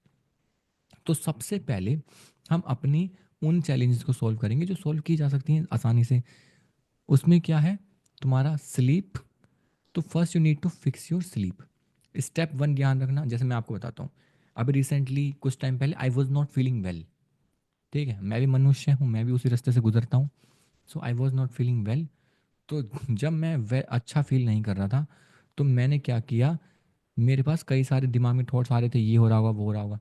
S1: तो सबसे पहले हम अपनी उन चैलेंजेस को सॉल्व करेंगे जो सॉल्व की जा सकती हैं आसानी से। उसमें क्या है? तुम्हारा स्लीप। तो first you need to fix your sleep. Step one ध्यान रखना, जैसे मैं आपको बताता हूँ। अभी रिसेंटली कुछ टाइम पहले आई वॉज नॉट फीलिंग वेल। ठीक है, मैं भी मनुष्य हूँ, मैं भी उसी रास्ते से गुजरता हूँ। So I was not feeling well. तो जब मैं वे अच्छा फील नहीं कर रहा था, तो मैंने क्या किया, मेरे पास कई सारे दिमाग में थॉट्स आ रहे थे, ये हो रहा होगा, वो हो रहा होगा।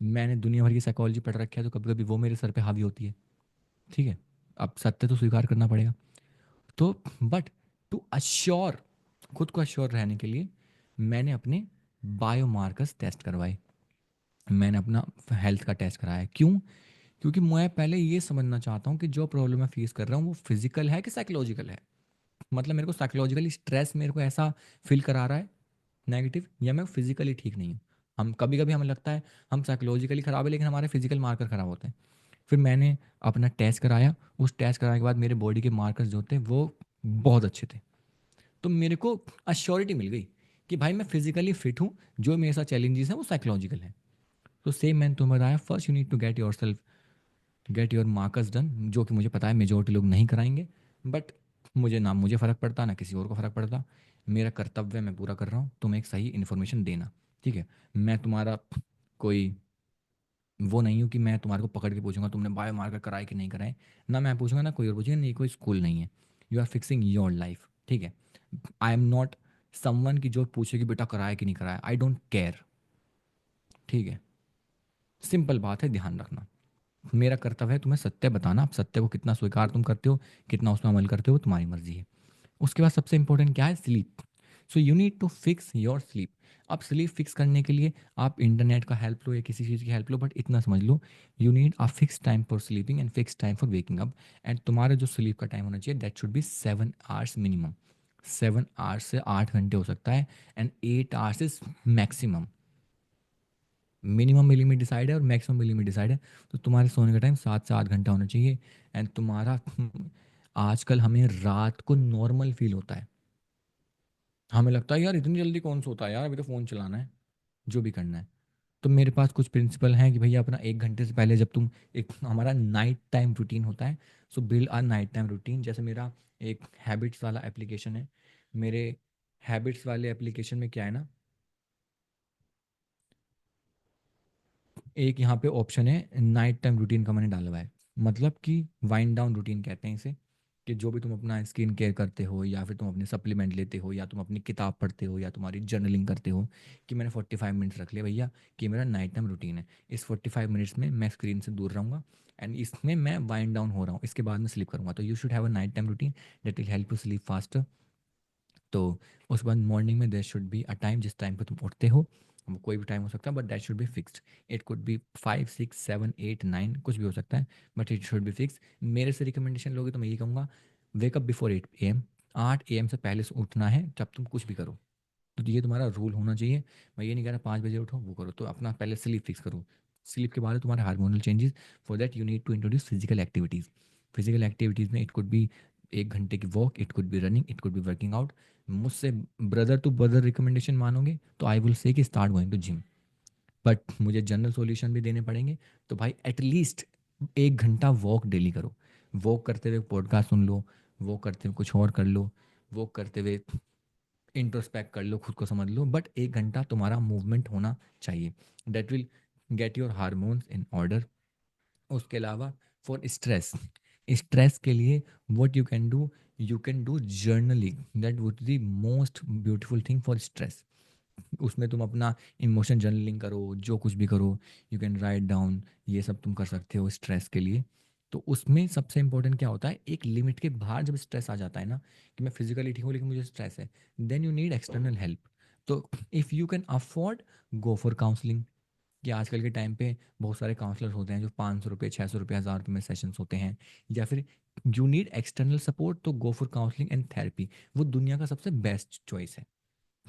S1: मैंने दुनिया भर की साइकोलॉजी पढ़ रखी है, तो कभी कभी वो मेरे सर पे हावी होती है। ठीक है, अब सत्य तो स्वीकार करना पड़ेगा। तो बट टू अश्योर, खुद को अश्योर रहने के लिए मैंने अपने बायोमार्कर्स टेस्ट करवाए। मैंने अपना हेल्थ का टेस्ट कराया। क्यों? क्योंकि मैं पहले ये समझना चाहता हूँ कि जो प्रॉब्लम मैं फेस कर रहा हूँ वो फिजिकल है कि साइकोलॉजिकल है। मतलब मेरे को साइकोलॉजिकली स्ट्रेस मेरे को ऐसा फील करा रहा है नेगेटिव, या मैं फिजिकली ठीक नहीं हूँ। हम कभी कभी हमें लगता है हम साइकोलॉजिकली ख़राब है, लेकिन हमारे फिजिकल मार्कर ख़राब होते हैं। फिर मैंने अपना टेस्ट कराया। उस टेस्ट कराने के बाद मेरे बॉडी के मार्कर्स जो थे वो बहुत अच्छे थे। तो मेरे को अश्योरिटी मिल गई कि भाई मैं फिजिकली फिट हूँ, जो मेरे साथ चैलेंजेस हैं वो साइकोलॉजिकल हैं। तो सेम मैंने तुम्हें बताया, first you need to get yourself, get your markers done, जो कि मुझे पता है मेजोरिटी लोग नहीं कराएंगे। बट मुझे ना मुझे फ़र्क पड़ता ना किसी और को फ़र्क पड़ता। मेरा कर्तव्य मैं पूरा कर रहा हूँ, तुम्हें एक सही इन्फॉर्मेशन देना। ठीक है, मैं तुम्हारा कोई वो नहीं हूँ कि मैं तुम्हारे को पकड़ के पूछूंगा तुमने बायो मार्कर कराए कि नहीं कराए। ना मैं पूछूंगा, ना कोई और पूछेगा, नहीं कोई स्कूल नहीं है। You are fixing your life. ठीक है, आई एम नॉट समवन की जो पूछेगी बेटा कराया कि नहीं कराया, आई डोंट केयर। ठीक है, सिंपल बात है, ध्यान रखना। मेरा कर्तव्य है तुम्हें सत्य बताना। अब सत्य को कितना स्वीकार तुम करते हो, कितना उसमें अमल करते हो, तुम्हारी मर्जी है। उसके बाद सबसे इंपॉर्टेंट क्या है? Sleep. So you need to fix your sleep. अब स्लीप फिक्स करने के लिए आप इंटरनेट का हेल्प लो या किसी चीज़ की हेल्प लो, बट इतना समझ लो, you need a fix time for sleeping and fix time for waking up. And तुम्हारा जो स्लीप का टाइम होना चाहिए that should be 7 hours minimum. 7 hours से 8 घंटे हो सकता है, and 8 hours is maximum. Minimum मिली में डिसाइड है और मैक्सिमम मिली में डिसाइड है। तो तुम्हारे सोने का टाइम 7 से 8 घंटा होना चाहिए। एंड तुम्हारा आजकल हमें रात को नॉर्मल फील होता है। हमें लगता है यार इतनी जल्दी कौन सोता है यार, अभी तो फ़ोन चलाना है, जो भी करना है। तो मेरे पास कुछ प्रिंसिपल हैं कि भैया अपना 1 घंटे से पहले, जब तुम एक हमारा नाइट टाइम रूटीन होता है, सो बिल्ड आ नाइट टाइम रूटीन। जैसे मेरा एक हैबिट्स वाला एप्लीकेशन है। मेरे हैबिट्स वाले एप्लीकेशन में क्या है ना, एक यहाँ पे ऑप्शन है नाइट टाइम रूटीन का, मैंने डाला हुआ है। मतलब कि वाइंड डाउन रूटीन कहते हैं इसे। कि जो भी तुम अपना स्किन केयर करते हो, या फिर तुम अपने सप्लीमेंट लेते हो, या तुम अपनी किताब पढ़ते हो, या तुम्हारी जर्नलिंग करते हो, कि मैंने 45 मिनट्स रख लिया भैया कि मेरा नाइट टाइम रूटीन है। इस 45 मिनट्स में मैं स्क्रीन से दूर रहूँगा, एंड इसमें मैं वाइंड डाउन हो रहा हूँ, इसके बाद मैं स्लीप करूँगा। तो you should have a night time routine that will help you sleep faster. तो उसके बाद मॉर्निंग में there should be a time, जिस टाइम पे तुम उठते हो, वो कोई भी टाइम हो सकता है, but that should be fixed. It could B 5, 6, 7, 8, 9, कुछ भी हो सकता है, but it should be fix. मेरे से रिकमेंडेशन लोगे तो मैं यही कहूँगा, वेकअप बिफोर 8 AM। 8 AM से पहले से उठना है जब तुम कुछ भी करो। तो ये तुम्हारा रूल होना चाहिए। मैं ये नहीं कह रहा 5 बजे उठो वो करो, तो अपना पहले स्लीप फिक्स करो। स्लीप के बाद है तुम्हारे hormonal changes. For that you need to introduce physical activities. Physical activities में इट कुड बी 1 घंटे की walk, it could be running, it could be working out. मुझसे ब्रदर टू ब्रदर रिकमेंडेशन मानोगे तो आई विल से कि start going to gym. But मुझे general solution भी देने पड़ेंगे। तो भाई एटलीस्ट 1 घंटा वॉक डेली करो। वॉक करते हुए पॉडकास्ट सुन लो, वॉक करते हुए कुछ और कर लो, वॉक करते हुए इंट्रोस्पेक्ट कर लो, खुद को समझ लो, बट 1 घंटा तुम्हारा मूवमेंट होना चाहिए। That will get your hormones in order. उसके अलावा फॉर स्ट्रेस, स्ट्रेस के लिए what you can do journaling. That would the most beautiful thing for stress. उसमें तुम अपना इमोशन जर्नलिंग करो, जो कुछ भी करो, यू कैन राइट डाउन, ये सब तुम कर सकते हो स्ट्रेस के लिए। तो उसमें सबसे इंपॉर्टेंट क्या होता है, एक लिमिट के बाहर जब स्ट्रेस आ जाता है ना, कि मैं फिजिकली ठीक हूँ लेकिन मुझे स्ट्रेस है, then you need external help. तो if you can afford, go for counselling. कि आजकल के टाइम पे बहुत सारे काउंसलर्स होते हैं जो 500 रुपये, 600 रुपये, 1000 रुपये में सेशंस होते हैं। या फिर यू नीड एक्सटर्नल सपोर्ट, तो गो फॉर काउंसलिंग एंड थेरेपी। वो दुनिया का सबसे बेस्ट चॉइस है,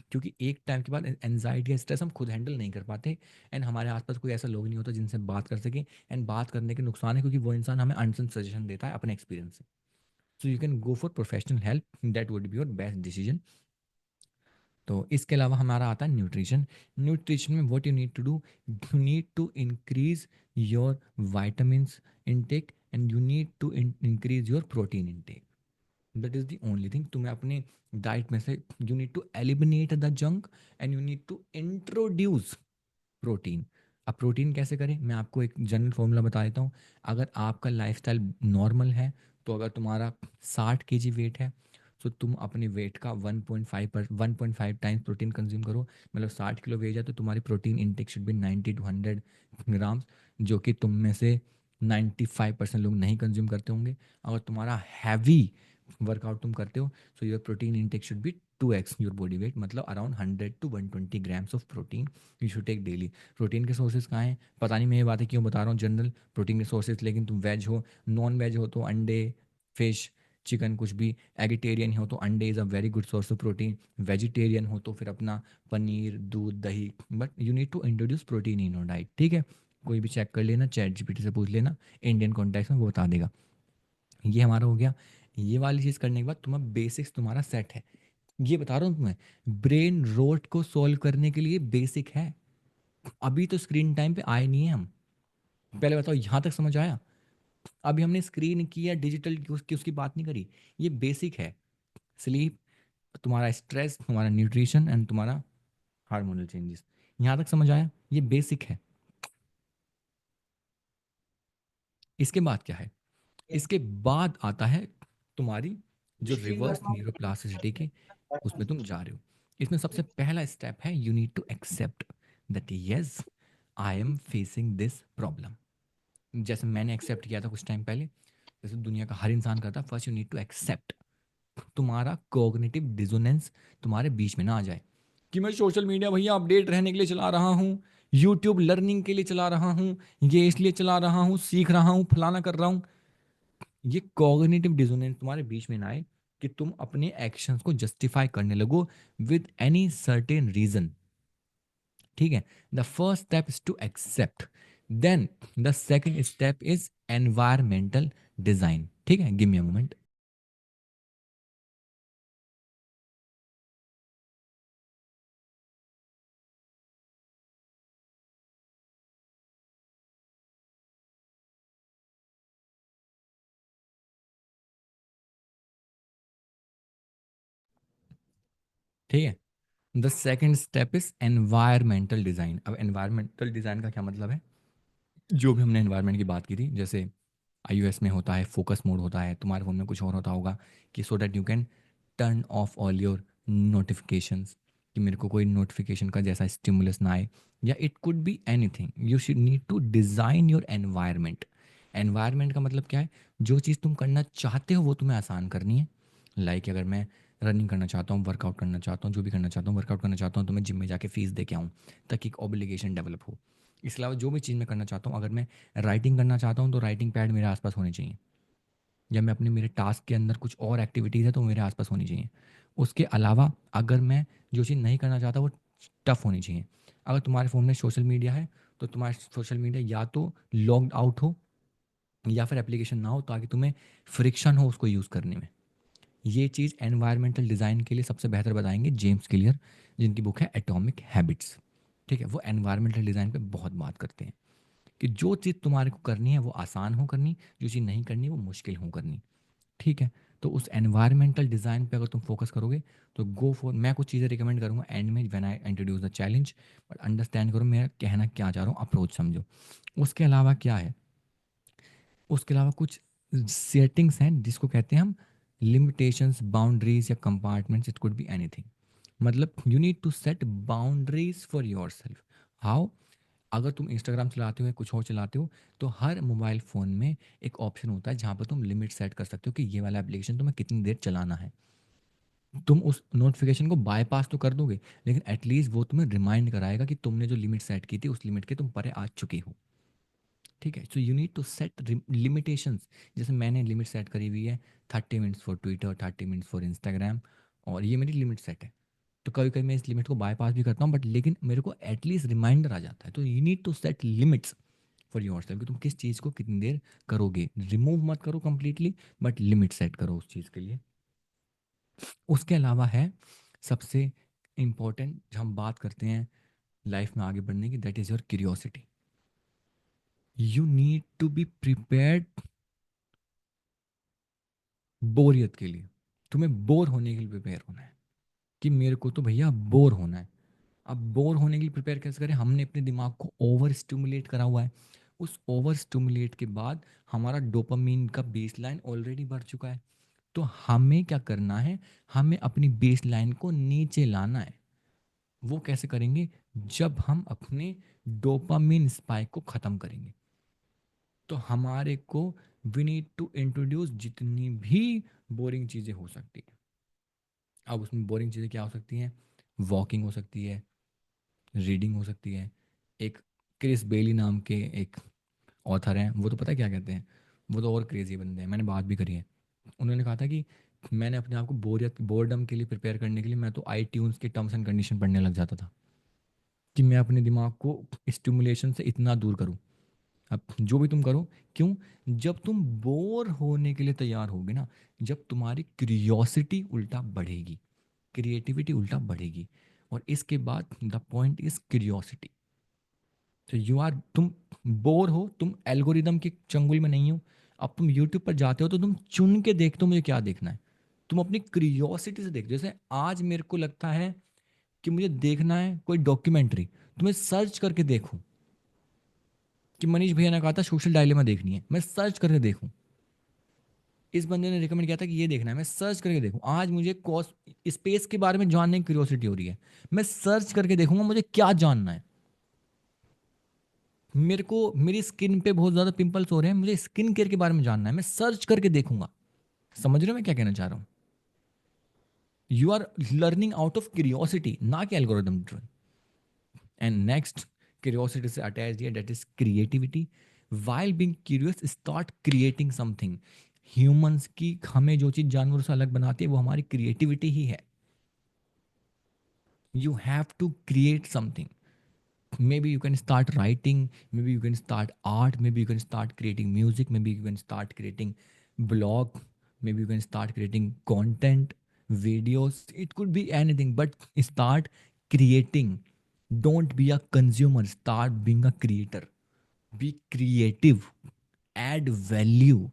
S1: क्योंकि एक टाइम के बाद एनजाइटी या स्ट्रेस हम खुद हैंडल नहीं कर पाते। एंड हमारे आसपास कोई ऐसा लोग नहीं होता जिनसे बात कर सके। एंड बात करने के नुकसान है, क्योंकि वो इंसान हमें अनसन सजेशन देता है अपने एक्सपीरियंस से। So you can go for professional help, that would be your best decision. तो इसके अलावा हमारा आता है न्यूट्रिशन। न्यूट्रिशन में what you need to do, you need to increase your vitamin intake and you need to increase your protein intake. That is the only thing. तुम्हें अपने diet में से you need to eliminate the junk and you need to introduce protein. अब protein कैसे करें, मैं आपको एक जनरल फॉर्मूला बता देता हूँ। अगर आपका लाइफस्टाइल नॉर्मल है, तो अगर तुम्हारा 60 kg वेट है, तो तुम अपने वेट का 1.5 टाइम्स प्रोटीन कंज्यूम करो। मतलब 60 किलो वेट है, तो तुम्हारी protein intake should B 90 to 100 grams, जो कि तुम में से 95% लोग नहीं कंज्यूम करते होंगे। अगर तुम्हारा हैवी वर्कआउट तुम करते हो, so your protein intake should be 2x your body weight, मतलब around 100 to 120 grams of protein you should take daily. Protein के सोर्सेज कहाँ हैं, पता नहीं मैं ये बातें क्यों बता रहा हूँ जनरल प्रोटीन के सोर्सेज, लेकिन तुम वेज हो, नॉन वेज हो तो अंडे, फिश, चिकन, कुछ भी। एगिटेरियन हो तो अंडे is a very good source of protein. Vegetarian हो तो फिर अपना पनीर, दूध, दही। But you need to introduce protein in your diet, ठीक है। कोई भी चेक कर लेना, चैट जीपीटी से पूछ लेना, इंडियन कॉन्टेक्स्ट में वो बता देगा। ये हमारा हो गया। ये वाली चीज़ करने के बाद तुम्हारा बेसिक्स तुम्हारा सेट है। ये बता रहा हूँ तुम्हें, ब्रेन रोट को सॉल्व करने के लिए बेसिक है। अभी तो स्क्रीन टाइम पे आए नहीं है हम। पहले बताओ, यहाँ तक समझ आया? अभी हमने स्क्रीन की या डिजिटल की उसकी बात नहीं करी। ये बेसिक है। स्लीप, तुम्हारा स्ट्रेस, तुम्हारा न्यूट्रिशन एंड तुम्हारा हार्मोनल चेंजेस। यहाँ तक समझ आया? ये बेसिक है। इसके बाद क्या है? इसके बाद आता है तुम्हारी जो रिवर्स न्यूरोप्लास्टिसिटी की, उसमें तुम जा रहे हो। इसमें सबसे पहला स्टेप है, you need to accept that yes, I am facing this problem. जैसे मैंने एक्सेप्ट किया था कुछ टाइम पहले, जैसे दुनिया का हर इंसान करता, first you need to accept. तुम्हारा कॉग्निटिव डिसोनेंस तुम्हारे बीच में ना आ जाए कि मैं सोशल मीडिया भैया अपडेट रहने के लिए चला रहा हूँ, यूट्यूब लर्निंग के लिए चला रहा हूँ, ये इसलिए चला रहा हूँ, सीख रहा हूँ, फलाना कर रहा हूँ। ये कॉग्निटिव डिसोनेंस तुम्हारे बीच में ना आए कि तुम अपने एक्शंस को जस्टिफाई करने लगो विद एनी सर्टेन रीजन, ठीक है। The first step is to accept, then the second step is environmental design, ठीक है। Give me a moment. ठीक है, the second step is environmental design. अब एनवायरमेंटल डिजाइन का क्या मतलब है? जो भी हमने एनवायरनमेंट की बात की थी, जैसे iOS में होता है फोकस मोड होता है, तुम्हारे फ़ोन में कुछ और होता होगा कि so that you can turn off all your notifications, कि मेरे को कोई नोटिफिकेशन का जैसा स्टिमुलस ना आए। या it could be anything, you should need to design your environment. Environment का मतलब क्या है? जो चीज़ तुम करना चाहते हो वो तुम्हें आसान करनी है। अगर मैं रनिंग करना चाहता हूँ, वर्कआउट करना चाहता हूँ, जो भी करना चाहता हूँ, वर्कआउट करना चाहता हूँ, तो मैं जिम में जाके फीस दे के आऊँ, ताकि एक ऑब्लिगेशन डेवलप हो। इसके अलावा जो भी चीज़ मैं करना चाहता हूँ, अगर मैं राइटिंग करना चाहता हूँ, तो राइटिंग पैड मेरे आसपास होने चाहिए। या मैं अपने मेरे टास्क के अंदर कुछ और एक्टिविटीज़ है तो मेरे आसपास होनी चाहिए। उसके अलावा अगर मैं जो चीज़ नहीं करना चाहता वो टफ होनी चाहिए। अगर तुम्हारे फ़ोन में सोशल मीडिया है, तो तुम्हारा सोशल मीडिया या तो लॉग्ड आउट हो या फिर एप्लीकेशन ना हो, ताकि तुम्हें फ्रिक्शन हो उसको यूज़ करने में। ये चीज़ एनवायरमेंटल डिज़ाइन के लिए सबसे बेहतर बताएंगे जेम्स क्लियर, जिनकी बुक है एटॉमिक हैबिट्स, ठीक है। वो एनवायरमेंटल डिज़ाइन पे बहुत बात करते हैं कि जो चीज़ तुम्हारे को करनी है वो आसान हो करनी, जो चीज़ नहीं करनी वो मुश्किल हो करनी, ठीक है। तो उस एनवायरमेंटल डिज़ाइन पे अगर तुम फोकस करोगे, तो गो फॉर, मैं कुछ चीज़ें रिकमेंड करूँगा एंड में when I introduce the challenge, but understand करो मैं कहना क्या चाह रहा हूँ, अप्रोच समझो। उसके अलावा क्या है? उसके अलावा कुछ सेटिंग्स हैं जिसको कहते हैं हम लिमिटेशंस, बाउंड्रीज या compartments, it could be anything. मतलब you need to set boundaries for yourself. How? अगर तुम इंस्टाग्राम चलाते हो या कुछ और चलाते हो, तो हर मोबाइल फ़ोन में एक ऑप्शन होता है जहाँ पर तुम लिमिट सेट कर सकते हो कि ये वाला एप्लीकेशन तुम्हें कितनी देर चलाना है। तुम उस नोटिफिकेशन को बायपास तो कर दोगे, लेकिन एटलीस्ट वो तुम्हें रिमाइंड कराएगा कि तुमने जो लिमिट सेट की थी उस लिमिट के तुम परे आ चुके हो। ठीक है, so you need to set limitations. जैसे मैंने लिमिट सेट करी हुई है 30 minutes for Twitter, 30 minutes for Instagram, और ये मेरी लिमिट सेट है। तो कभी कभी मैं इस लिमिट को बायपास भी करता हूँ, बट लेकिन मेरे को एटलीस्ट रिमाइंडर आ जाता है। तो you need to set limits for yourself कि तुम किस चीज़ को कितनी देर करोगे। रिमूव मत करो कंप्लीटली, बट लिमिट सेट करो उस चीज़ के लिए। उसके अलावा है सबसे इम्पोर्टेंट, जब हम बात करते हैं लाइफ में आगे बढ़ने की, that is your curiosity. You need to be prepared बोरियत के लिए। तुम्हें बोर होने के लिए प्रिपेयर होना है कि मेरे को तो भैया बोर होना है। अब बोर होने के लिए प्रिपेयर कैसे करें? हमने अपने दिमाग को ओवर स्टिमुलेट करा हुआ है। उस ओवर स्टिमुलेट के बाद हमारा डोपामीन का बेस लाइन ऑलरेडी बढ़ चुका है। तो हमें क्या करना है? हमें अपनी बेस लाइन को नीचे लाना है। वो कैसे करेंगे? जब हम अपने डोपामीन स्पाइक को ख़त्म करेंगे। तो हमारे को वी नीड टू इंट्रोड्यूस जितनी भी बोरिंग चीज़ें हो सकती हैं। अब उसमें बोरिंग चीज़ें क्या हो सकती हैं? वॉकिंग हो सकती है, रीडिंग हो सकती है। एक क्रिस बेली नाम के एक ऑथर हैं, वो तो पता है क्या कहते हैं, वो तो और क्रेजी बंदे हैं, मैंने बात भी करी है। उन्होंने कहा था कि मैंने अपने आप को बोरियत बोर्डम के लिए प्रिपेयर करने के लिए मैं तो आई ट्यून्स के टर्म्स एंड कंडीशन पढ़ने लग जाता था कि मैं अपने दिमाग को स्टिमुलेशन से इतना दूर करूं। अब जो भी तुम करो, क्यों? जब तुम बोर होने के लिए तैयार होगे ना, जब तुम्हारी क्यूरियोसिटी उल्टा बढ़ेगी, क्रिएटिविटी उल्टा बढ़ेगी। और इसके बाद द पॉइंट इज क्यूरियोसिटी। तो तुम बोर हो, तुम एल्गोरिदम के चंगुल में नहीं हो। अब तुम यूट्यूब पर जाते हो तो तुम चुन के देखते हो मुझे क्या देखना है। तुम अपनी क्यूरियोसिटी से देखते हो। जैसे आज मेरे को लगता है कि मुझे देखना है कोई डॉक्यूमेंट्री, तुम्हें सर्च करके देखूं कि मनीष भैया ने कहा था सोशल डायलेमा देखनी है, मैं सर्च करके देखूं। इस बंदे ने रिकमेंड किया था कि ये देखना है, मैं सर्च करके देखूं। आज मुझे कॉस स्पेस के बारे में जानने की क्यूरियोसिटी हो रही है, मैं सर्च करके देखूंगा मुझे क्या जानना है। मेरे को मेरी स्किन पे बहुत ज्यादा पिंपल्स हो रहे हैं, मुझे स्किन केयर के बारे में जानना है, मैं सर्च करके देखूंगा। समझ रहे हो मैं क्या कहना चाह रहा हूँ? You are learning out of curiosity, ना कि algorithm driven. And next, curiosity से अटैच है that is creativity. While being curious start creating something. Humans की हमें जो चीज जानवरों से अलग बनाती है वो हमारी क्रिएटिविटी ही है। You have to create something. Maybe you can start writing, maybe you can start art, maybe you can start creating music, maybe you can start creating blog, maybe you can start creating content, videos. It could be anything, but start creating. Don't be a consumer, start being a creator. Be creative, add value.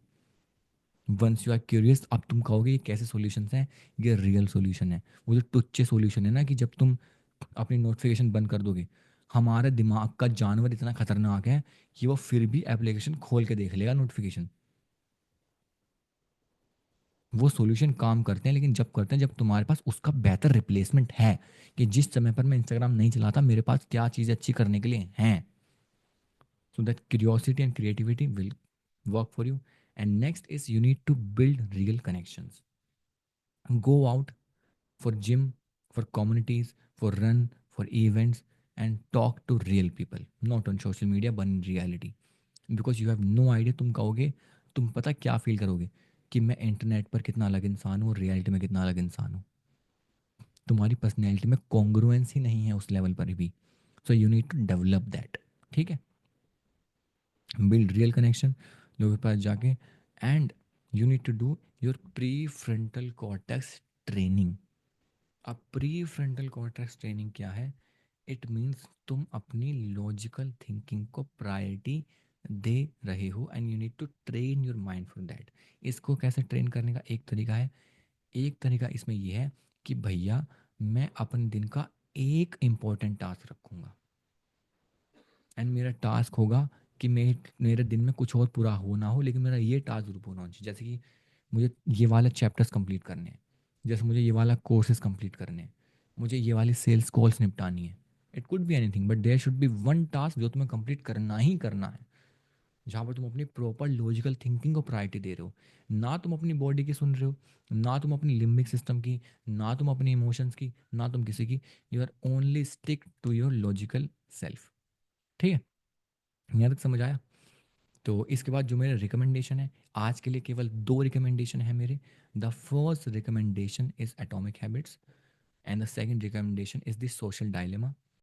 S1: Once you are curious, अब तुम कहोगे ये कैसे solutions हैं? ये real solution है। वो जो टुच्चे सॉल्यूशन है ना, कि जब तुम अपनी नोटिफिकेशन बंद कर दोगे, हमारे दिमाग का जानवर इतना खतरनाक है कि वो फिर भी एप्लीकेशन खोल के देख लेगा नोटिफिकेशन। वो सॉल्यूशन काम करते हैं, लेकिन जब करते हैं जब तुम्हारे पास उसका बेहतर रिप्लेसमेंट है। कि जिस समय पर मैं इंस्टाग्राम नहीं चलाता मेरे पास क्या चीज़ें अच्छी करने के लिए हैं। So that curiosity and creativity will work for you. And next is you need to build real connections. Go out for gym, for communities, for run, for events, and talk to real people, not on social media, but in reality. Because you have no idea, तुम कहोगे, तुम पता क्या feel करोगे कि मैं internet पर कितना अलग इंसान हूँ और रियलिटी में कितना अलग इंसान हूँ। तुम्हारी पर्सनैलिटी में कॉन्ग्रुएंस ही नहीं है उस लेवल पर भी। So you need to develop that. ठीक है, बिल्ड रियल कनेक्शन लोगों के पास जाके। And you need to do your prefrontal cortex training. अब प्री फ्रंटल कॉर्टेक्स ट्रेनिंग क्या है? इट मीन्स तुम अपनी लॉजिकल थिंकिंग को प्रायोरिटी दे रहे हो, and you need to train your mind for that. इसको कैसे ट्रेन करने का एक तरीका है। एक तरीका इसमें यह है कि भैया मैं अपने दिन का एक इम्पॉर्टेंट टास्क रखूंगा, एंड मेरा टास्क होगा कि मेरे दिन में कुछ और पूरा हो ना हो, लेकिन मेरा ये टास्क जरूर पूरा होना चाहिए। जैसे कि मुझे ये वाले चैप्टर्स कंप्लीट करने हैं, जैसे मुझे ये वाला कोर्सेज कंप्लीट करने हैं, मुझे ये वाली सेल्स कॉल्स निपटानी है। It could be anything, but there should be one task जो तुम्हें कंप्लीट करना ही करना है। जहाँ पर तुम अपनी प्रॉपर लॉजिकल थिंकिंग को प्रायोरिटी दे रहे हो, ना तुम अपनी बॉडी की सुन रहे हो, ना तुम अपनी लिम्बिक सिस्टम की, ना तुम अपनी इमोशंस की, ना तुम किसी की। You are only stick to your logical self. ठीक है, यहाँ तक समझ आया? तो इसके बाद जो मेरा रिकमेंडेशन है आज के लिए, केवल दो रिकमेंडेशन है मेरे। The first recommendation is atomic habits and the second recommendation is the social dilemma.